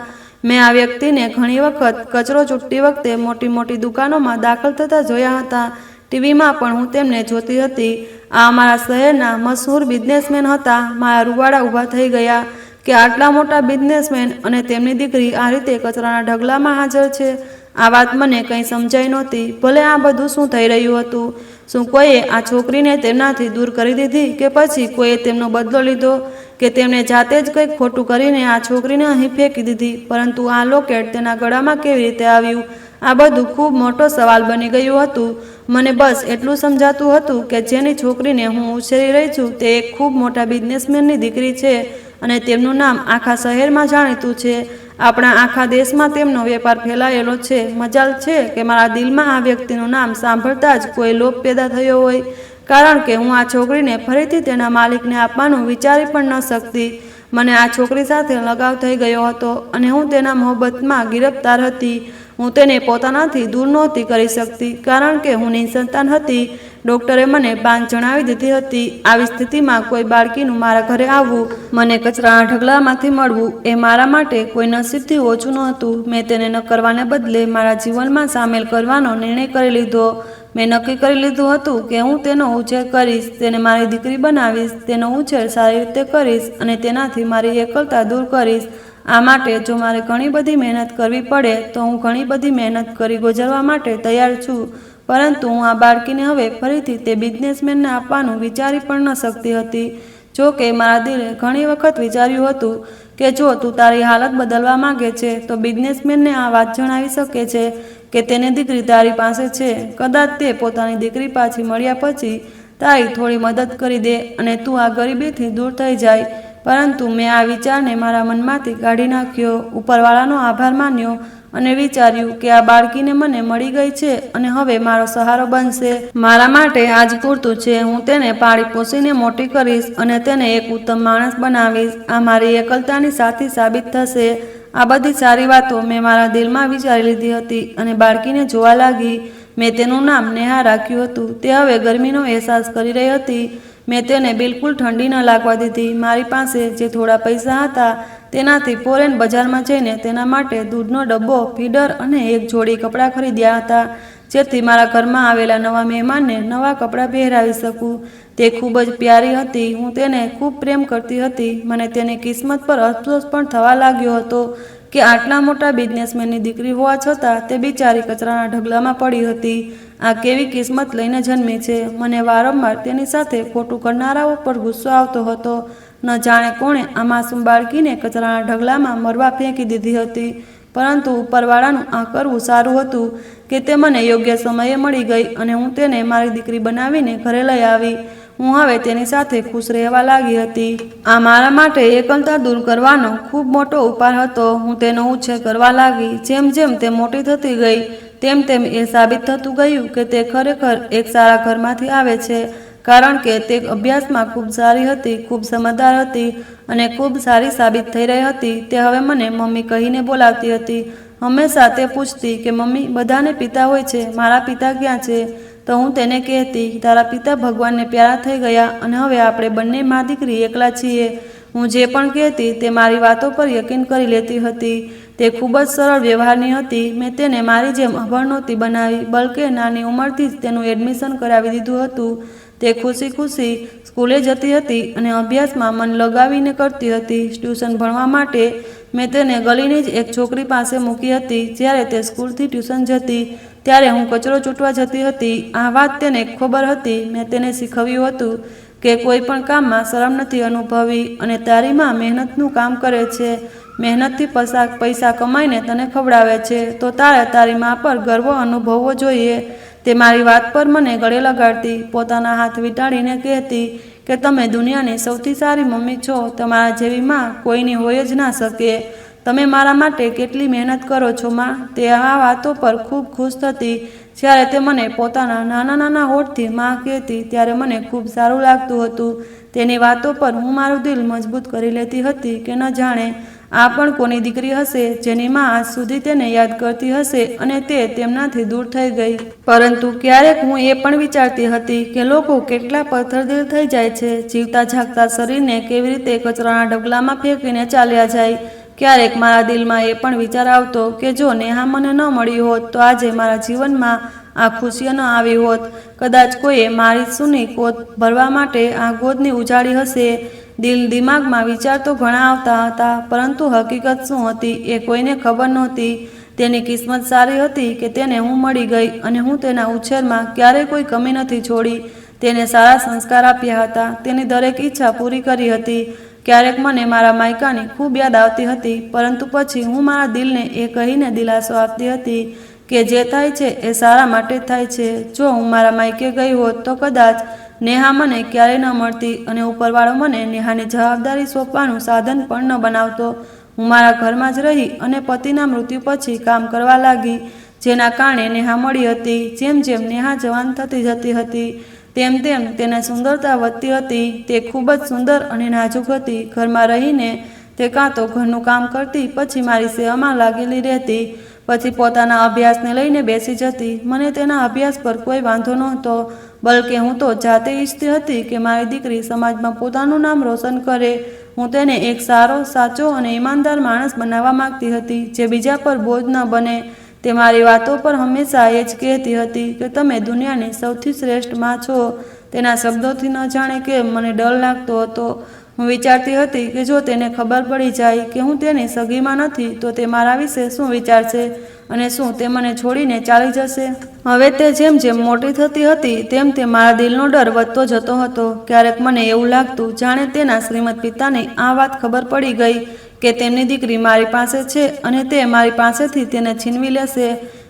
મેં આ વ્યક્તિને ઘણી વખત કચરો ચૂંટતી વખતે મોટી મોટી દુકાનોમાં દાખલ થતા જોયા હતા. ટીવીમાં પણ હું તેમને જોતી હતી. આ અમારા શહેરના મશહૂર બિઝનેસમેન હતા. મારા રૂવાડા ઊભા થઈ ગયા કે આટલા મોટા બિઝનેસમેન અને તેમની દીકરી આ રીતે કચરાના ઢગલામાં હાજર છે. આ વાત મને કંઈ સમજાઈ નહોતી. ભલે આ બધું શું થઈ રહ્યું હતું? શું કોઈએ આ છોકરીને તેમનાથી દૂર કરી દીધી કે પછી કોઈએ તેમનો બદલો લીધો કે તેમણે જાતે જ કંઈક ખોટું કરીને આ છોકરીને અહીં ફેંકી દીધી? પરંતુ આ લોકેટ તેના ગળામાં કેવી રીતે આવ્યું? આ બધું ખૂબ મોટો સવાલ બની ગયું હતું. મને બસ એટલું સમજાતું હતું કે જેની છોકરીને હું ઉછેરી રહી છું તે એક ખૂબ મોટા બિઝનેસમેનની દીકરી છે અને તેમનું નામ આખા શહેરમાં જાણીતું છે. આપણા આખા દેશમાં તેમનો વેપાર ફેલાયેલો છે. મજાલ છે કે મારા દિલમાં આ વ્યક્તિનું નામ સાંભળતા જ કોઈ લોભ પેદા થયો હોય, કારણ કે હું આ છોકરીને ફરીથી તેના માલિકને આપવાનું વિચારી પણ ન શકતી. મને આ છોકરી સાથે લગાવ થઈ ગયો હતો અને હું તેના મોહબ્બતમાં ગિરફ્તાર હતી. હું તેને પોતાનાથી દૂર નહોતી કરી શકતી કારણ કે હું નિસંતાન હતી. ડૉક્ટરે મને બાંધ જણાવી દીધી હતી. આવી સ્થિતિમાં કોઈ બાળકીનું મારા ઘરે આવવું, મને કચરાના ઢગલામાંથી મળવું એ મારા માટે કોઈ નસીબથી ઓછું નહોતું. મેં તેને ન કરવાને બદલે મારા જીવનમાં સામેલ કરવાનો નિર્ણય કરી લીધો. મેં નક્કી કરી લીધું હતું કે હું તેનો ઉછેર કરીશ, તેને મારી દીકરી બનાવીશ, તેનો ઉછેર સારી રીતે કરીશ અને તેનાથી મારી એકલતા દૂર કરીશ. આ માટે જો મારે ઘણી બધી મહેનત કરવી પડે તો હું ઘણી બધી મહેનત કરી ગુજરવા માટે તૈયાર છું. પરંતુ હું આ બાળકીને હવે ફરીથી તે બિઝનેસમેનને આપવાનું વિચારી પણ ન શકતી હતી. જો કે મારા દિલે ઘણી વખત વિચાર્યું હતું કે જો તું તારી હાલત બદલવા માંગે છે તો બિઝનેસમેનને આ વાત જણાવી શકે છે કે તેની દીકરી તારી પાસે છે. કદાચ તે પોતાની દીકરી પાછી મળ્યા પછી તારી થોડી મદદ કરી દે અને તું આ ગરીબીથી દૂર થઈ જાય. પરંતુ મેં આ વિચારને મારા મનમાંથી કાઢી નાખ્યો. ઉપરવાળાનો આભાર માન્યો અને વિચાર્યું કે આ બાળકીને મને મળી ગઈ છે અને હવે મારો સહારો બનશે. મારા માટે આજ પૂરતું છે. હું તેને પાળી પોષીને મોટી કરીશ અને તેને એક ઉત્તમ માણસ બનાવીશ. આ મારી એકલતાની સાથી સાબિત થશે. આ બધી સારી વાતો મેં મારા દિલમાં વિચારી લીધી હતી અને બાળકીને જોવા લાગી. મેં તેનું નામ નેહા રાખ્યું હતું. તે હવે ગરમીનો અહેસાસ કરી રહી હતી. મેં તેને બિલકુલ ઠંડી ન લાગવા દીધી. મારી પાસે જે થોડા પૈસા હતા તેનાથી ફોરેન બજારમાં જઈને તેના માટે દૂધનો ડબ્બો, ફીડર અને એક જોડી કપડાં ખરીદ્યા હતા, જેથી મારા ઘરમાં આવેલા નવા મહેમાનને નવા કપડાં પહેરાવી શકું. તે ખૂબ જ પ્યારી હતી. હું તેને ખૂબ પ્રેમ કરતી હતી. મને તેની કિસ્મત પર અફસોસ પણ થવા લાગ્યો હતો કે આટલા મોટા બિઝનેસમેનની દીકરી હોવા છતાં તે બિચારી કચરાના ઢગલામાં પડી હતી. આ કેવી કિસ્મત લઈને જન્મી છે. મને વારંવાર તેની સાથે ખોટું કરનારાઓ પર ગુસ્સો આવતો હતો. ન જાણે કોણે આ માસૂમ બાળકીને કચરાના ઢગલામાં મરવા ફેંકી દીધી હતી. પરંતુ ઉપરવાળાનું આ કરવું સારું હતું કે તે મને યોગ્ય સમયે મળી ગઈ અને હું તેને મારી દીકરી બનાવીને ઘરે લઈ આવી. હું હવે તેની સાથે ખુશ રહેવા લાગી હતી. આ મારા માટે એકલતા દૂર કરવાનો ખૂબ મોટો ઉપાય હતો. હું તેનો ઉછેર કરવા લાગી. જેમ જેમ તે મોટી થતી ગઈ તેમ તેમ એ સાબિત થતું ગયું કે તે ખરેખર એક સારા ઘરમાંથી આવે છે, કારણ કે તે અભ્યાસમાં ખૂબ સારી હતી, ખૂબ સમજદાર હતી અને ખૂબ સારી સાબિત થઈ રહી હતી. તે હવે મને મમ્મી કહીને બોલાવતી હતી. હંમેશા તે પૂછતી કે મમ્મી, બધાને પિતા હોય છે, મારા પિતા ક્યાં છે? તો હું તેને કહેતી, તારા પિતા ભગવાનને પ્યારા થઈ ગયા અને હવે આપણે બંને મા દીકરી એકલા છીએ. હું જે પણ કહેતી તે મારી વાતો પર યકીન કરી લેતી હતી. તે ખૂબ જ સરળ વ્યવહારની હતી. મેં તેને મારી જેમ અભણ નહોતી બનાવી, બલકે નાની ઉંમરથી જ તેનું એડમિશન કરાવી દીધું હતું. તે ખુશી ખુશી સ્કૂલે જતી હતી અને અભ્યાસમાં મન લગાવીને કરતી હતી. ટ્યુશન ભણવા માટે મેં તેને ગલીની જ એક છોકરી પાસે મૂકી હતી. જ્યારે તે સ્કૂલથી ટ્યુશન જતી ત્યારે હું કચરો ચૂંટવા જતી હતી. આ વાત તેને ખબર હતી. મેં તેને શીખવ્યું હતું કે કોઈ પણ કામમાં શરમ નથી અનુભવી અને તારી માં મહેનતનું કામ કરે છે, મહેનતથી પૈસા કમાઈને તને ખવડાવે છે, તો તારે તારી માં પર ગર્વ અનુભવવો જોઈએ. તે મારી વાત પર મને ગળે લગાડતી, પોતાના હાથ વીંટાળીને કહેતી કે તમે દુનિયાની સૌથી સારી મમ્મી છો. તમારા જેવી માં કોઈની હોય જ ના શકે. તમે મારા માટે કેટલી મહેનત કરો છો માં. તે આ વાતો પર ખૂબ ખુશ થતી. જ્યારે તે મને પોતાના નાના નાના હોઠથી માં કહેતી ત્યારે મને ખૂબ સારું લાગતું હતું. તેની વાતો પર હું મારું દિલ મજબૂત કરી લેતી હતી કે ન જાણે આ પણ કોની દીકરી હશે જેની માં આજ સુધી તેને યાદ કરતી હશે અને તે તેમનાથી દૂર થઈ ગઈ. પરંતુ ક્યારેક હું એ પણ વિચારતી હતી કે લોકો કેટલા પથ્થરદિલ થઈ જાય છે, જીવતા જાગતા શરીરને કેવી રીતે કચરાના ડગલામાં ફેંકીને ચાલ્યા જાય. ક્યારેક મારા દિલમાં એ પણ વિચાર આવતો કે જો નેહા મને ન મળી હોત તો આજે મારા જીવનમાં આ ખુશીઓ ન આવી હોત. કદાચ કોઈએ મારી સૂની ગોદ ભરવા માટે આ ગોદની ઉજાડી હશે. દિમાગમાં વિચાર તો ઘણા આવતા હતા, પરંતુ હકીકત શું હતી એ કોઈને ખબર નહોતી. તેની કિસ્મત સારી હતી કે તેને હું મળી ગઈ અને હું તેના ઉછેરમાં ક્યારેય કોઈ કમી નથી છોડી. તેને સારા સંસ્કાર આપ્યા હતા, તેની દરેક ઈચ્છા પૂરી કરી હતી. ક્યારેક મને મારા માયકાની ખૂબ યાદ આવતી હતી, પરંતુ પછી હું મારા દિલને એ કહીને દિલાસો આપતી હતી કે જે થાય છે એ સારા માટે જ થાય છે. જો હું મારા માયકે ગઈ હોત તો કદાચ નેહા મને ક્યારેય ન મળતી અને ઉપરવાળો મને નેહાની જવાબદારી સોંપવાનું સાધન પણ ન બનાવતો. હું મારા ઘરમાં જ રહી અને પતિના મૃત્યુ પછી કામ કરવા લાગી, જેના કારણે નેહા મળી હતી. જેમ જેમ નેહા જવાન થતી જતી હતી તેમ તેમ તેને સુંદરતા વધતી હતી. તે ખૂબ જ સુંદર અને નાજુક હતી. ઘરમાં રહીને તે કાં તો ઘરનું કામ કરતી, પછી મારી સેવામાં લાગેલી રહેતી, પછી પોતાના અભ્યાસને લઈને બેસી જતી. મને તેના અભ્યાસ પર કોઈ વાંધો નહોતો, બલકે હું તો જાતે ઈચ્છતી હતી કે મારી દીકરી સમાજમાં પોતાનું નામ રોશન કરે. હું તેને એક સારો, સાચો અને ઈમાનદાર માણસ બનાવવા માંગતી હતી, જે બીજા પર બોજ ન બને. તે મારી વાતો પર હંમેશા એ જ કહેતી હતી કે તમે દુનિયાની સૌથી શ્રેષ્ઠ માં છો. તેના શબ્દોથી ન જાણે કે મને ડર લાગતો હતો. હું વિચારતી હતી કે જો તેને ખબર પડી જાય કે હું તેની સગીમાં નથી તો તે મારા વિશે શું વિચારશે અને શું તે મને છોડીને ચાલી જશે. હવે તે જેમ જેમ મોટી થતી હતી તેમ તેમ મારા દિલનો ડર વધતો જતો હતો. ક્યારેક મને એવું લાગતું જાણે તેના શ્રીમદ પિતાને આ વાત ખબર પડી ગઈ કે તેમની દીકરી મારી પાસે છે અને તે મારી પાસેથી તેને છીનવી લેશે.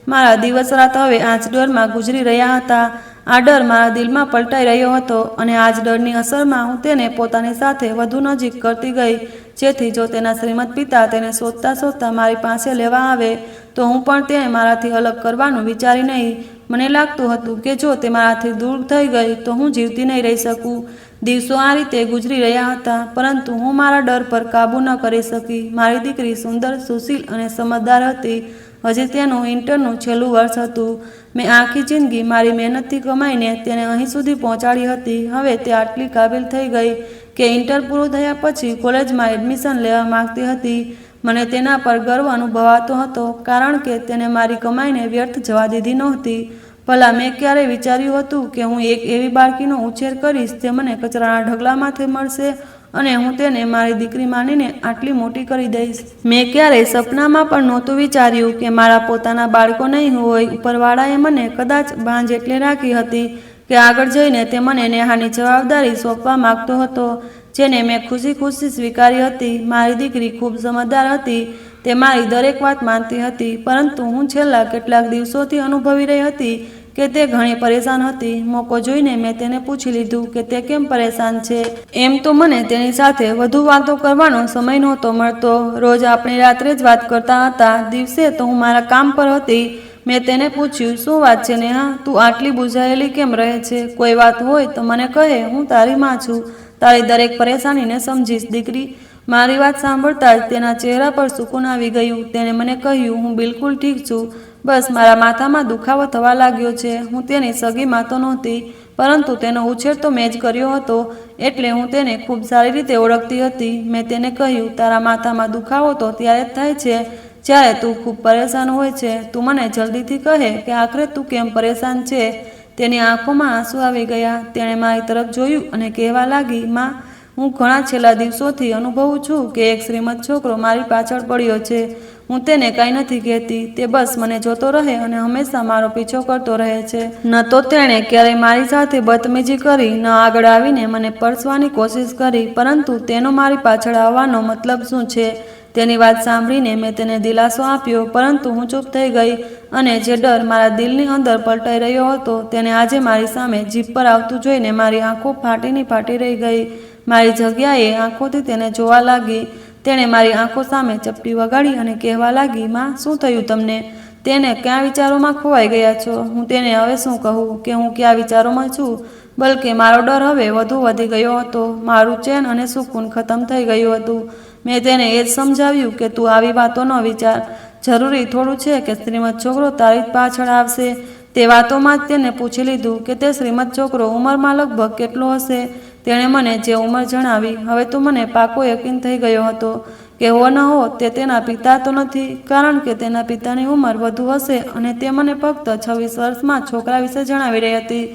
મારા દિવસ રાત હવે આ જ ડરમાં ગુજરી રહ્યા હતા. આ ડર મારા દિલમાં પલટાઈ રહ્યો હતો અને આ જ ડરની અસરમાં હું તેને પોતાની સાથે વધુ નજીક કરતી ગઈ, જેથી જો તેના શ્રીમદ પિતા તેને શોધતા શોધતા મારી પાસે લેવા આવે તો હું પણ તેને મારાથી અલગ કરવાનું વિચારી નહીં. મને લાગતું હતું કે જો તે મારાથી દૂર થઈ ગઈ તો હું જીવતી નહીં રહી શકું. દિવસો આ રીતે ગુજરી રહ્યા હતા, પરંતુ હું મારા ડર પર કાબૂ ન કરી શકી. મારી દીકરી સુંદર, સુશીલ અને સમજદાર હતી હજી તેનું ઇન્ટરનું છેલ્લું વર્ષ હતું. મેં આખી જિંદગી મારી મહેનતથી કમાઈને તેને અહીં સુધી પહોંચાડી હતી. હવે તે આટલી કાબિલ થઈ ગઈ કે ઇન્ટર પૂરું થયા પછી કોલેજમાં એડમિશન લેવા માંગતી હતી. મને તેના પર ગર્વ અનુભવાતો હતો, કારણ કે તેને મારી કમાઈને વ્યર્થ જવા દીધી નહોતી. ભલા મેં ક્યારેય વિચાર્યું હતું કે હું એક એવી બાળકીનો ઉછેર કરીશ જે મને કચરાના ઢગલામાંથી મળશે અને હું તેને મારી દીકરી માનીને આટલી મોટી કરી દઈશ. મેં ક્યારેય સપનામાં પણ નહોતું વિચાર્યું કે મારા પોતાના બાળકો નહીં હોય. ઉપરવાળાએ મને કદાચ બાંજ એટલે રાખી હતી કે આગળ જઈને તે મને નેહાની જવાબદારી સોંપવા માંગતો હતો, જેને મેં ખુશી ખુશી સ્વીકારી હતી. મારી દીકરી ખૂબ સમજદાર હતી. તે મારી દરેક વાત માનતી હતી, પરંતુ હું છેલ્લા કેટલાક દિવસોથી અનુભવી રહી હતી કે તે ઘણી પરેશાન હતી. મોકો જોઈને મેં તેને પૂછી લીધું કે તે કેમ પરેશાન છે. એમ તો મને તેની સાથે વધુ વાતો કરવાનો સમય નહોતો મળતો. રોજ આપણે રાત્રે જ વાત કરતા હતા. દિવસે તો હું મારા કામ પર હતી. મેં તેને પૂછ્યું, શું વાત છે નેહા, તું આટલી બુઝાયેલી કેમ રહે છે? કોઈ વાત હોય તો મને કહે, હું તારી માં છું, તારી દરેક પરેશાનીને સમજીશ દીકરી. મારી વાત સાંભળતા જ તેના ચહેરા પર સુકૂન આવી ગયું. તેણે મને કહ્યું, હું બિલકુલ ઠીક છું, બસ મારા માથામાં દુખાવો થવા લાગ્યો છે. હું તેની સગી માં તો નહોતી, પરંતુ તેનો ઉછેર તો મેં જ કર્યો હતો, એટલે હું તેને ખૂબ સારી રીતે ઓળખતી હતી. મેં તેને કહ્યું, તારા માથામાં દુખાવો તો ત્યારે જ થાય છે જ્યારે તું ખૂબ પરેશાન હોય છે. તું મને જલ્દીથી કહે કે આખરે તું કેમ પરેશાન છે. તેની આંખોમાં આંસુ આવી ગયા. તેણે મારી તરફ જોયું અને કહેવા લાગી, માં, હું ઘણા છેલ્લા દિવસોથી અનુભવું છું કે એક શ્રીમંત છોકરો મારી પાછળ પડ્યો છે. હું તેને કાંઈ નથી કહેતી, તે બસ મને જોતો રહે અને હંમેશા મારો પીછો કરતો રહે છે. ન તો તેણે ક્યારેય મારી સાથે બદતમીજી કરી, ન આગળ આવીને મને પરસવાની કોશિશ કરી, પરંતુ તેનો મારી પાછળ આવવાનો મતલબ શું છે? તેની વાત સાંભળીને મેં તેને દિલાસો આપ્યો, પરંતુ હું ચૂપ થઈ ગઈ અને જે ડર મારા દિલની અંદર પલટાઈ રહ્યો હતો તેને આજે મારી સામે જીભ પર આવતું જોઈને મારી આંખો ફાટીની ફાટી રહી ગઈ. મારી જગ્યાએ આંખોથી તેને જોવા લાગી. તેણે મારી આંખો સામે ચપટી વગાડી અને કહેવા લાગી, માં, શું થયું તમને? તેને ક્યાં વિચારોમાં ખોવાઈ ગયા છો? હું તેને હવે શું કહું કે હું ક્યાં વિચારોમાં છું? બલકે મારો ડર હવે વધુ વધી ગયો હતો. મારું ચેન અને સુકૂન ખતમ થઈ ગયું હતું. મેં તેને એ જ સમજાવ્યું કે તું આવી વાતો ન વિચાર. જરૂરી થોડું છે કે શ્રીમંત છોકરો તારી જ પાછળ આવશે. તે વાતોમાં જ તેને પૂછી લીધું કે તે શ્રીમંત છોકરો ઉંમરમાં લગભગ કેટલો હશે. તેણે મને જે ઉંમર જણાવી, હવે તો મને પાકો યકીન થઈ ગયો હતો કે હો ન હો તે તેના પિતા તો નથી, કારણ કે તેના પિતાની ઉંમર વધુ હશે અને તે મને ફક્ત 26 વર્ષમાં છોકરા વિશે જણાવી રહી હતી.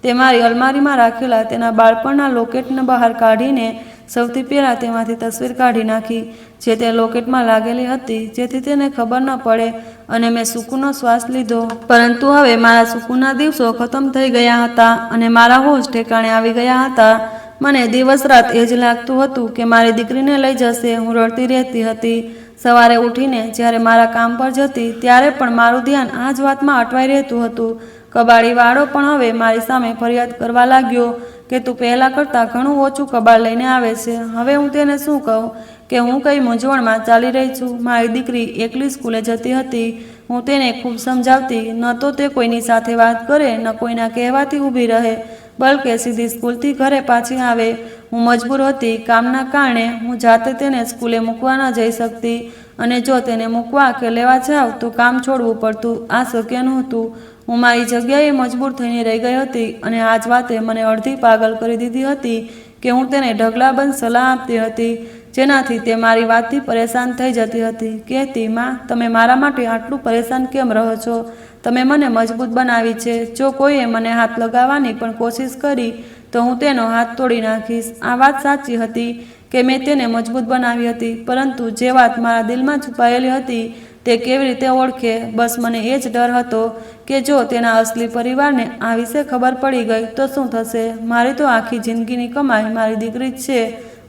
તે મારી અલમારીમાં રાખેલા તેના બાળપણના લોકેટને બહાર કાઢીને સૌથી પહેલાં તેમાંથી તસવીર કાઢી નાખી, જે તે લોકેટમાં લાગેલી હતી, જેથી તેને ખબર ન પડે, અને મેં સુકૂનનો શ્વાસ લીધો. પરંતુ હવે મારા સુકૂનના દિવસો ખતમ થઈ ગયા હતા અને મારા હોશ ઠેકાણે આવી ગયા હતા. મને દિવસ રાત એ જ લાગતું હતું કે મારી દીકરીને લઈ જશે. હું રડતી રહેતી હતી. સવારે ઉઠીને જ્યારે મારા કામ પર જતી ત્યારે પણ મારું ધ્યાન આ જ વાતમાં અટવાઈ રહેતું હતું. કબાડીવાળો પણ હવે મારી સામે ફરિયાદ કરવા લાગ્યો કે તું પહેલાં કરતાં ઘણું ઓછું કબાડ લઈને આવે છે. હવે હું તેને શું કહું કે હું કઈ મૂંઝવણમાં ચાલી રહી છું. મારી દીકરી એકલી સ્કૂલે જતી હતી. હું તેને ખૂબ સમજાવતી, ન તો તે કોઈની સાથે વાત કરે, ન કોઈના કહેવાથી ઊભી રહે, બલકે સીધી સ્કૂલથી ઘરે પાછી આવે. હું મજબૂર હતી. કામના કારણે હું જાતે તેને સ્કૂલે મૂકવા ન જઈ શકતી, અને જો તેને મૂકવા કે લેવા જાવ તો કામ છોડવું પડતું. આ શક્ય નહોતું. હું મારી જગ્યાએ મજબૂર થઈને રહી ગઈ હતી, અને આ જ વાતે મને અડધી પાગલ કરી દીધી હતી કે હું તેને ઢગલાબંધ સલાહ આપતી હતી, જેનાથી તે મારી વાતથી પરેશાન થઈ જતી હતી. કહેતી, માં, તમે મારા માટે આટલું પરેશાન કેમ રહો છો? તમે મને મજબૂત બનાવી છે. જો કોઈએ મને હાથ લગાવવાની પણ કોશિશ કરી તો હું તેનો હાથ તોડી નાખીશ. આ વાત સાચી હતી કે મેં તેને મજબૂત બનાવી હતી, પરંતુ જે વાત મારા દિલમાં છુપાયેલી હતી તે કેવી રીતે ઓળખે? બસ મને એ જ ડર હતો કે જો તેના અસલી પરિવારને આ વિશે ખબર પડી ગઈ તો શું થશે? મારી તો આખી જિંદગીની કમાઈ મારી દીકરી જ છે.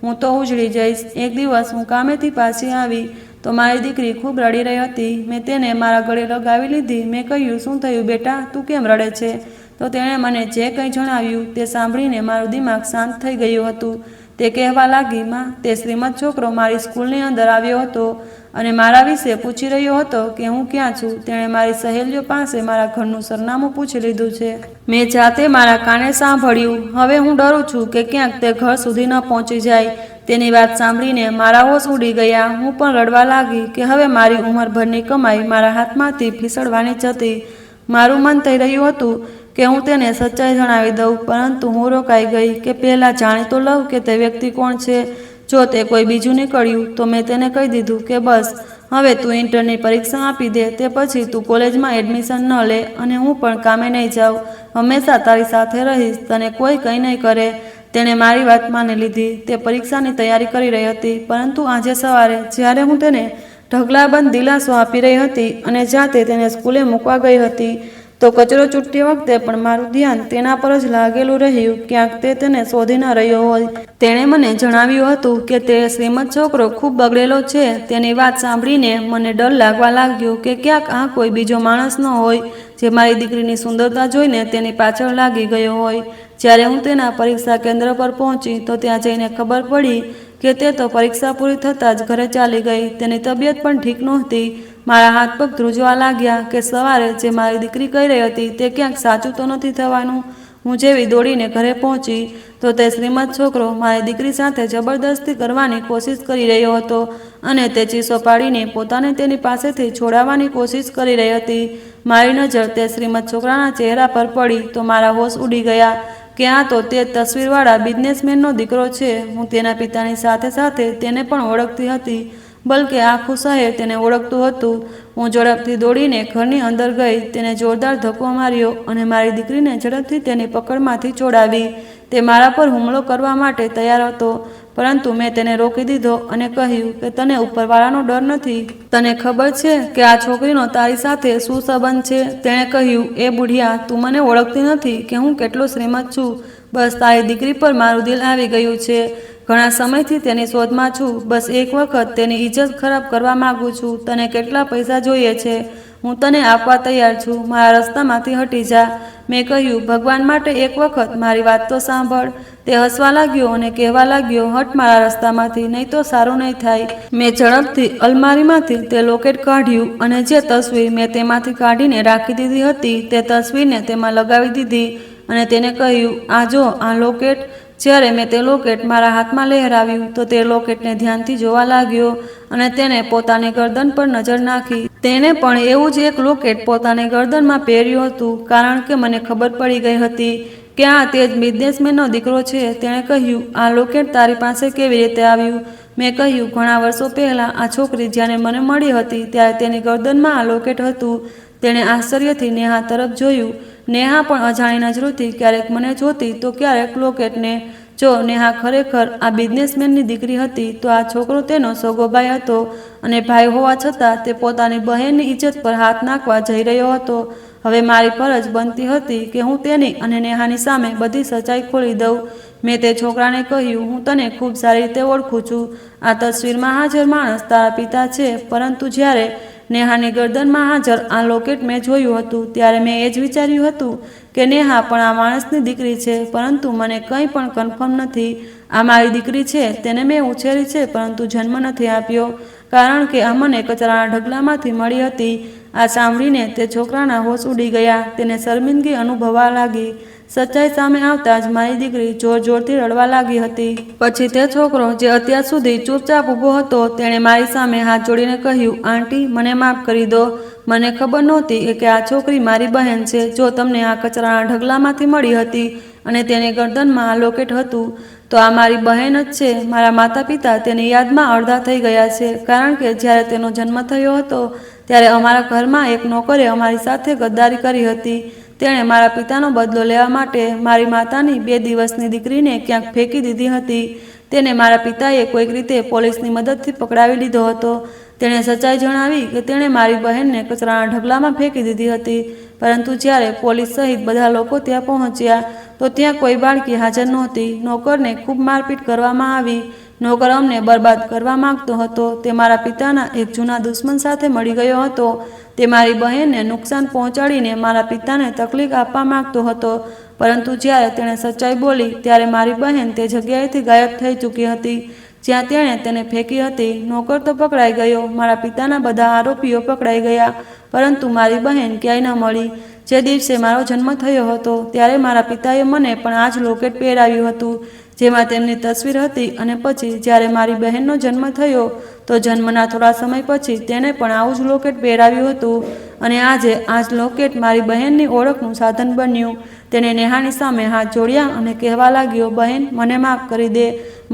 હું તો ઉજળી જઈશ. એક દિવસ હું કામેથી પાછી આવી તો મારી દીકરી ખૂબ રડી રહી હતી. મેં તેને મારા ગળે લગાવી લીધી. મેં કહ્યું, શું થયું બેટા, તું કેમ રડે છે? તો તેણે મને જે કંઈ જણાવ્યું તે સાંભળીને મારું દિમાગ શાંત થઈ ગયું હતું. તે કહેવા લાગી, માં, તે શ્રીમંત છોકરો મારી સ્કૂલની અંદર આવ્યો હતો અને મારા વિશે પૂછી રહ્યો હતો કે હું ક્યાં છું. તેણે મારી સહેલીઓ પાસે મારા ઘરનું સરનામું પૂછી લીધું છે. મેં જાતે મારા કાને સાંભળ્યું. હવે હું ડરું છું કે ક્યાંક તે ઘર સુધી ન પહોંચી જાય. તેની વાત સાંભળીને મારા હોશ ઉડી ગયા. હું પણ રડવા લાગી કે હવે મારી ઉંમરભરની કમાઈ મારા હાથમાંથી ફીસડવાની જ હતી. મારું મન થઈ રહ્યું હતું કે હું તેને સચ્ચાઈ જણાવી દઉં, પરંતુ હું રોકાઈ ગઈ કે પહેલાં જાણી તો લઉં કે તે વ્યક્તિ કોણ છે. જો તે કોઈ બીજું નીકળ્યું તો મેં તેને કહી દીધું કે બસ હવે તું ઇન્ટરની પરીક્ષા આપી દે, તે પછી તું કોલેજમાં એડમિશન ન લે અને હું પણ કામે નહીં જાઉં. હંમેશા તારી સાથે રહીશ, તને કોઈ કંઈ નહીં કરે. તેણે મારી વાત માની લીધી. તે પરીક્ષાની તૈયારી કરી રહી હતી, પરંતુ આજે સવારે જ્યારે હું તેને ઢગલાબંધ દિલાસો આપી રહી હતી અને જાતે તેને સ્કૂલે મૂકવા ગઈ હતી તો કચરો ચૂંટતી વખતે પણ મારું ધ્યાન તેના પર જ લાગેલું રહ્યું. ક્યાંક તે તેને શોધી ન રહ્યો હોય. તેણે મને જણાવ્યું હતું કે તે શ્રીમંત છોકરો ખૂબ બગડેલો છે. તેની વાત સાંભળીને મને ડર લાગવા લાગ્યો કે ક્યાંક આ કોઈ બીજો માણસ ન હોય જે મારી દીકરીની સુંદરતા જોઈને તેની પાછળ લાગી ગયો હોય. જ્યારે હું તેના પરીક્ષા કેન્દ્ર પર પહોંચી તો ત્યાં જઈને ખબર પડી કે તે તો પરીક્ષા પૂરી થતાં જ ઘરે ચાલી ગઈ. તેની તબિયત પણ ઠીક નહોતી. મારા હાથ પગ ધ્રુજવા લાગ્યા કે સવારે જે મારી દીકરી કહી રહી હતી તે ક્યાંક સાચું તો નથી થવાનું. હું જેવી દોડીને ઘરે પહોંચી તો તે શ્રીમંત છોકરો મારી દીકરી સાથે જબરદસ્તી કરવાની કોશિશ કરી રહ્યો હતો અને તે ચીસો પાડીને પોતાને તેની પાસેથી છોડાવવાની કોશિશ કરી રહી હતી. મારી નજર તે શ્રીમંત છોકરાના ચહેરા પર પડી તો મારા હોશ ઉડી ગયા કે આ તો તે તસવીરવાળા બિઝનેસમેનનો દીકરો છે. હું તેના પિતાની સાથે સાથે તેને પણ ઓળખતી હતી, બલકે આખું શહેર તેને ઓળખતું હતું. હું ઝડપથી દોડીને ઘરની અંદર ગઈ, તેને જોરદાર ધક્કો માર્યો અને મારી દીકરીને ઝડપથી તેની પકડમાંથી છોડાવી. તે મારા પર હુમલો કરવા માટે તૈયાર હતો, પરંતુ મેં તેને રોકી દીધો અને કહ્યું કે તને ઉપરવાળાનો ડર નથી? તને ખબર છે કે આ છોકરીનો તારી સાથે શું સંબંધ છે? તેણે કહ્યું, એ બુઢિયા, તું મને ઓળખતી નથી કે હું કેટલો શ્રીમંત છું. બસ તારી દીકરી પર મારું દિલ આવી ગયું છે. ઘણા સમયથી તેની શોધમાં છું. બસ એક વખત તેની ઇજ્જત ખરાબ કરવા માગું છું. તને કેટલા પૈસા જોઈએ છે? હું તને આપવા તૈયાર છું. મારા રસ્તામાંથી હટી જા. મેં કહ્યું, ભગવાન માટે એક વખત મારી વાત તો સાંભળ. તે હસવા લાગ્યો અને કહેવા લાગ્યો, હટ મારા રસ્તામાંથી, નહીં તો સારું નહીં થાય. મેં ઝડપથી અલમારીમાંથી તે લોકેટ કાઢ્યું અને જે તસવીર મેં તેમાંથી કાઢીને રાખી દીધી હતી તે તસવીરને તેમાં લગાવી દીધી અને તેને કહ્યું, આ જો આ લોકેટ. જ્યારે મેં તે લોકેટ મારા હાથમાં લહેરાવ્યું તો તે લોકેટને ધ્યાનથી જોવા લાગ્યો અને તેને પોતાની ગરદન પર નજર નાખી. તેણે પણ એવું જ એક લોકેટ પોતાની ગરદનમાં પહેર્યું હતું, કારણ કે મને ખબર પડી ગઈ હતી કે આ તે જ બિઝનેસમેનનો દીકરો છે. તેણે કહ્યું, આ લોકેટ તારી પાસે કેવી રીતે આવ્યું? મેં કહ્યું, ઘણા વર્ષો પહેલાં આ છોકરી જ્યારે મને મળી હતી ત્યારે તેની ગરદનમાં આ લોકેટ હતું. તેણે આશ્ચર્યથી નેહા તરફ જોયું. નેહા પણ અજાણી નજરોથી ક્યારેક મને જોતી તો ક્યારેક લોકેટને. જો નેહા ખરેખર આ બિઝનેસમેનની દીકરી હતી તો આ છોકરો તેનો સગો ભાઈ હતો અને ભાઈ હોવા છતાં તે પોતાની બહેનની ઇજ્જત પર હાથ નાખવા જઈ રહ્યો હતો. હવે મારી ફરજ બનતી હતી કે હું તેની અને નેહાની સામે બધી સચ્ચાઈ ખોલી દઉં. મેં તે છોકરાને કહ્યું, હું તને ખૂબ સારી રીતે ઓળખું છું. આ તસવીરમાં હાજર માણસ તારા પિતા છે, પરંતુ જ્યારે નેહાની ગરદનમાં હાજર આ લોકેટ મેં જોયું હતું ત્યારે મેં એ જ વિચાર્યું હતું કે નેહા પણ આ માણસની દીકરી છે, પરંતુ મને કંઈ પણ કન્ફર્મ નથી. આ મારી દીકરી છે, તેને મેં ઉછેરી છે, પરંતુ જન્મ નથી આપ્યો, કારણ કે આ મને કચરાના ઢગલામાંથી મળી હતી. આ સાંભળીને તે છોકરાના હોશ ઉડી ગયા. તેને શર્મિંદગી અનુભવવા લાગી. સચ્ચાઈ સામે આવતા જ મારી દીકરી જોર જોરથી રડવા લાગી હતી. પછી તે છોકરો જે અત્યાર સુધી ચૂપચાપ ઊભો હતો તેણે મારી સામે હાથ જોડીને કહ્યું, આંટી, મને માફ કરી દો. મને ખબર નહોતી કે આ છોકરી મારી બહેન છે. જો તમને આ કચરાના ઢગલામાંથી મળી હતી અને તેની ગરદનમાં આ લોકેટ હતું તો આ મારી બહેન જ છે. મારા માતા પિતા તેની યાદમાં અડધા થઈ ગયા છે, કારણ કે જ્યારે તેનો જન્મ થયો હતો ત્યારે અમારા ઘરમાં એક નોકરે અમારી સાથે ગદ્દારી કરી હતી. તેણે મારા પિતાનો બદલો લેવા માટે મારી માતાની 2 દિવસની દીકરીને ક્યાંક ફેંકી દીધી હતી. તેને મારા પિતાએ કોઈક રીતે પોલીસની મદદથી પકડાવી લીધો હતો. તેણે સચ્ચાઈ જણાવી કે તેણે મારી બહેનને કચરાના ઢગલામાં ફેંકી દીધી હતી, પરંતુ જ્યારે પોલીસ સહિત બધા લોકો ત્યાં પહોંચ્યા તો ત્યાં કોઈ બાળકી હાજર નહોતી. નોકરને ખૂબ મારપીટ કરવામાં આવી. નોકર અમને બરબાદ કરવા માંગતો હતો. તે મારા પિતાના એક જૂના દુશ્મન સાથે મળી ગયો હતો. તે મારી બહેનને નુકસાન પહોંચાડીને મારા પિતાને તકલીફ આપવા માંગતો હતો, પરંતુ જ્યારે તેણે સચ્ચાઈ બોલી ત્યારે મારી બહેન તે જગ્યાએથી ગાયબ થઈ ચૂકી હતી જ્યાં તેણે તેને ફેંકી હતી. નોકર તો પકડાઈ ગયો. મારા પિતાના બધા આરોપીઓ પકડાઈ ગયા, પરંતુ મારી બહેન ક્યાંય ન મળી. જે દિવસે મારો જન્મ થયો હતો ત્યારે મારા પિતાએ મને પણ આ જ લોકેટ પહેરાવ્યું હતું. જેમાં તેમની તસવીર હતી અને પછી જ્યારે મારી બહેનનો જન્મ થયો તો જન્મના થોડા સમય પછી તેને પણ આવું જ લોકેટ પહેરાવ્યું હતું અને આજે આ જ લોકેટ મારી બહેનની ઓળખનું સાધન બન્યું. તેણે નેહાની સામે હાથ જોડ્યા અને કહેવા લાગ્યો, બહેન, મને માફ કરી દે.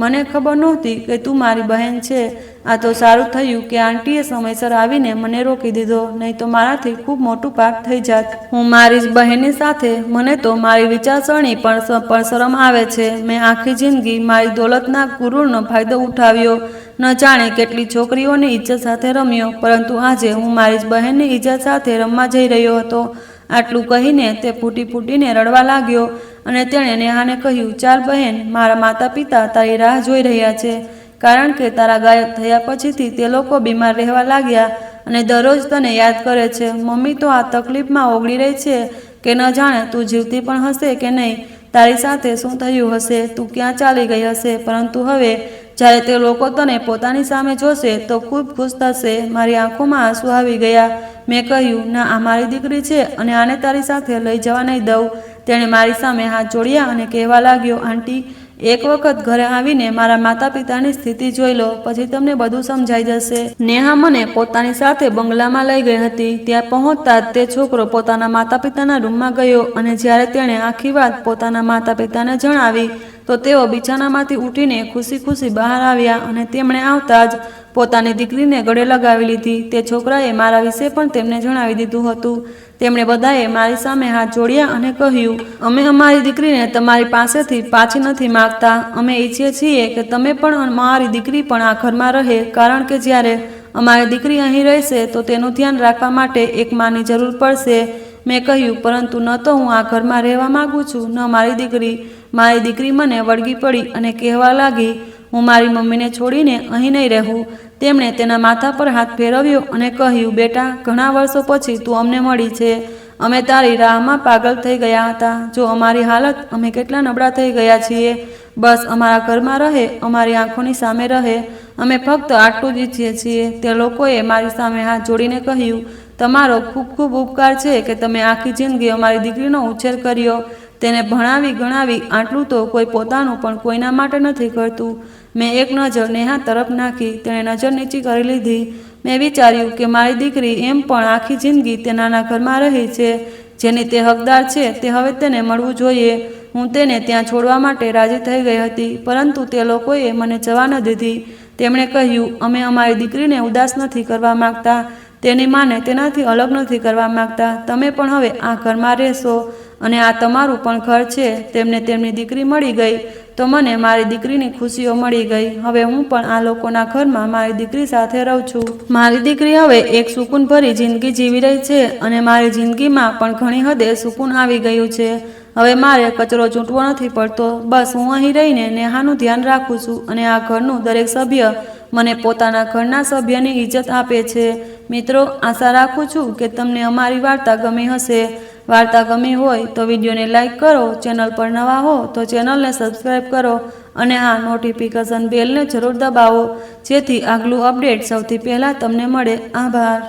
મને ખબર નહોતી કે તું મારી બહેન છે. આ તો સારું થયું કે આંટીએ સમયસર આવીને મને રોકી દીધો, નહીં તો મારાથી ખૂબ મોટું પાપ થઈ જાત. હું મારી જ બહેનની સાથે મને તો મારી વિચારસરણી પણ શરમ આવે છે. મેં આખી જિંદગી મારી દોલતના ગુરુરનો ફાયદો ઉઠાવ્યો. ન જાણે કેટલી છોકરીઓની ઇજ્જત સાથે રમ્યો, પરંતુ આજે હું મારી જ બહેનની ઇજ્જત સાથે રમવા જઈ રહ્યો હતો. આટલું કહીને તે ફૂટી ફૂટીને રડવા લાગ્યો અને તેણે નેહાને કહ્યું, ચાલ બહેન, મારા માતા પિતા તારી રાહ જોઈ રહ્યા છે, કારણ કે તારા ગાયબ થયા પછીથી તે લોકો બીમાર રહેવા લાગ્યા અને દરરોજ તને યાદ કરે છે. મમ્મી તો આ તકલીફમાં ઓગળી રહી છે કે ન જાણે તું જીવતી પણ હશે કે નહીં. તારી સાથે શું થયું હશે, તું ક્યાં ચાલી ગઈ હશે. પરંતુ હવે જ્યારે તે લોકો તને પોતાની સામે જોશે તો ખૂબ ખુશ થશે. મારી આંખોમાં આંસુ આવી ગયા. મેં કહ્યું, ના, આ મારી દીકરી છે અને આને તારી સાથે લઈ જવા નહીં દઉં. તેણે મારી સામે હાથ જોડ્યા અને કહેવા લાગ્યો, આંટી, એક વખત ઘરે આવીને મારા માતા પિતાની સ્થિતિ જોઈ લો, પછી તમને બધું સમજાઈ જશે. નેહા મને પોતાની સાથે બંગલામાં લઈ ગઈ હતી. ત્યાં પહોંચતા જ તે છોકરો પોતાના માતા પિતાના રૂમમાં ગયો અને જ્યારે તેણે આખી વાત પોતાના માતા પિતાને જણાવી તો તેઓ બિછાનામાંથી ઉઠીને ખુશી ખુશી બહાર આવ્યા અને તેમણે આવતા જ પોતાની દીકરીને ગળે લગાવી લીધી. તે છોકરાએ મારા વિશે પણ તેમને જણાવી દીધું હતું. તેમણે બધાએ મારી સામે હાથ જોડ્યા અને કહ્યું, અમે અમારી દીકરીને તમારી પાસેથી પાછી નથી માગતા. અમે ઈચ્છીએ છીએ કે તમે પણ અમારી દીકરી પણ આ ઘરમાં રહે, કારણ કે જ્યારે અમારી દીકરી અહીં રહેશે તો તેનું ધ્યાન રાખવા માટે એક માની જરૂર પડશે. મેં કહ્યું, પરંતુ ન તો હું આ ઘરમાં રહેવા માગું છું, ન મારી દીકરી. મારી દીકરી મને વળગી પડી અને કહેવા લાગી, હું મારી મમ્મીને છોડીને અહીં નહીં રહું. તેમણે તેના માથા પર હાથ ફેરવ્યો અને કહ્યું, બેટા, ઘણા વર્ષો પછી તું અમને મળી છે. અમે તારી રાહમાં પાગલ થઈ ગયા હતા. જો અમારી હાલત, અમે કેટલા નબળા થઈ ગયા છીએ. બસ અમારા ઘરમાં રહે, અમારી આંખોની સામે રહે. અમે ફક્ત આટલું જ ઈચ્છીએ છીએ. તે લોકોએ મારી સામે હાથ જોડીને કહ્યું, તમારો ખૂબ ખૂબ ઉપકાર છે કે તમે આખી જિંદગી અમારી દીકરીનો ઉછેર કર્યો, તેને ભણાવી ગણાવી. આટલું તો કોઈ પોતાનું પણ કોઈના માટે નથી કરતું. મેં એક નજર નેહા તરફ નાખી. તેણે નજર નીચી કરી લીધી. મેં વિચાર્યું કે મારી દીકરી એમ પણ આખી જિંદગી તે નાના ઘરમાં રહી છે. જેની તે હકદાર છે તે હવે તેને મળવું જોઈએ. હું તેને ત્યાં છોડવા માટે રાજી થઈ ગઈ હતી, પરંતુ તે લોકોએ મને જવા ન દીધી. તેમણે કહ્યું, અમે અમારી દીકરીને ઉદાસ નથી કરવા માગતા, તેની માને તેનાથી અલગ નથી કરવા માગતા. તમે પણ હવે આ ઘરમાં રહેશો અને આ તમારું પણ ઘર છે. તેમને તેમની દીકરી મળી ગઈ તો મને મારી દીકરીની ખુશીઓ મળી ગઈ. હવે હું પણ આ લોકોના ઘરમાં મારી દીકરી સાથે રહું છું. મારી દીકરી હવે એક સુકૂન ભરી જિંદગી જીવી રહી છે અને મારી જિંદગીમાં પણ ઘણી હદે સુકૂન આવી ગયું છે. હવે મારે કચરો ચૂંટવો નથી પડતો. બસ હું અહીં રહીને નેહાનું ધ્યાન રાખું છું અને આ ઘરનું દરેક સભ્ય મને પોતાના ઘરના સભ્યની ઇજ્જત આપે છે. મિત્રો, આશા રાખું છું કે તમને અમારી વાર્તા ગમી હશે. વાર્તા ગમી હોય તો વિડીયોને લાઇક કરો, ચેનલ પર નવા હો તો ચેનલને સબસ્ક્રાઈબ કરો અને હા, નોટિફિકેશન બેલને જરૂર દબાવો, જેથી આગલું અપડેટ સૌથી પહેલાં તમને મળે. આભાર.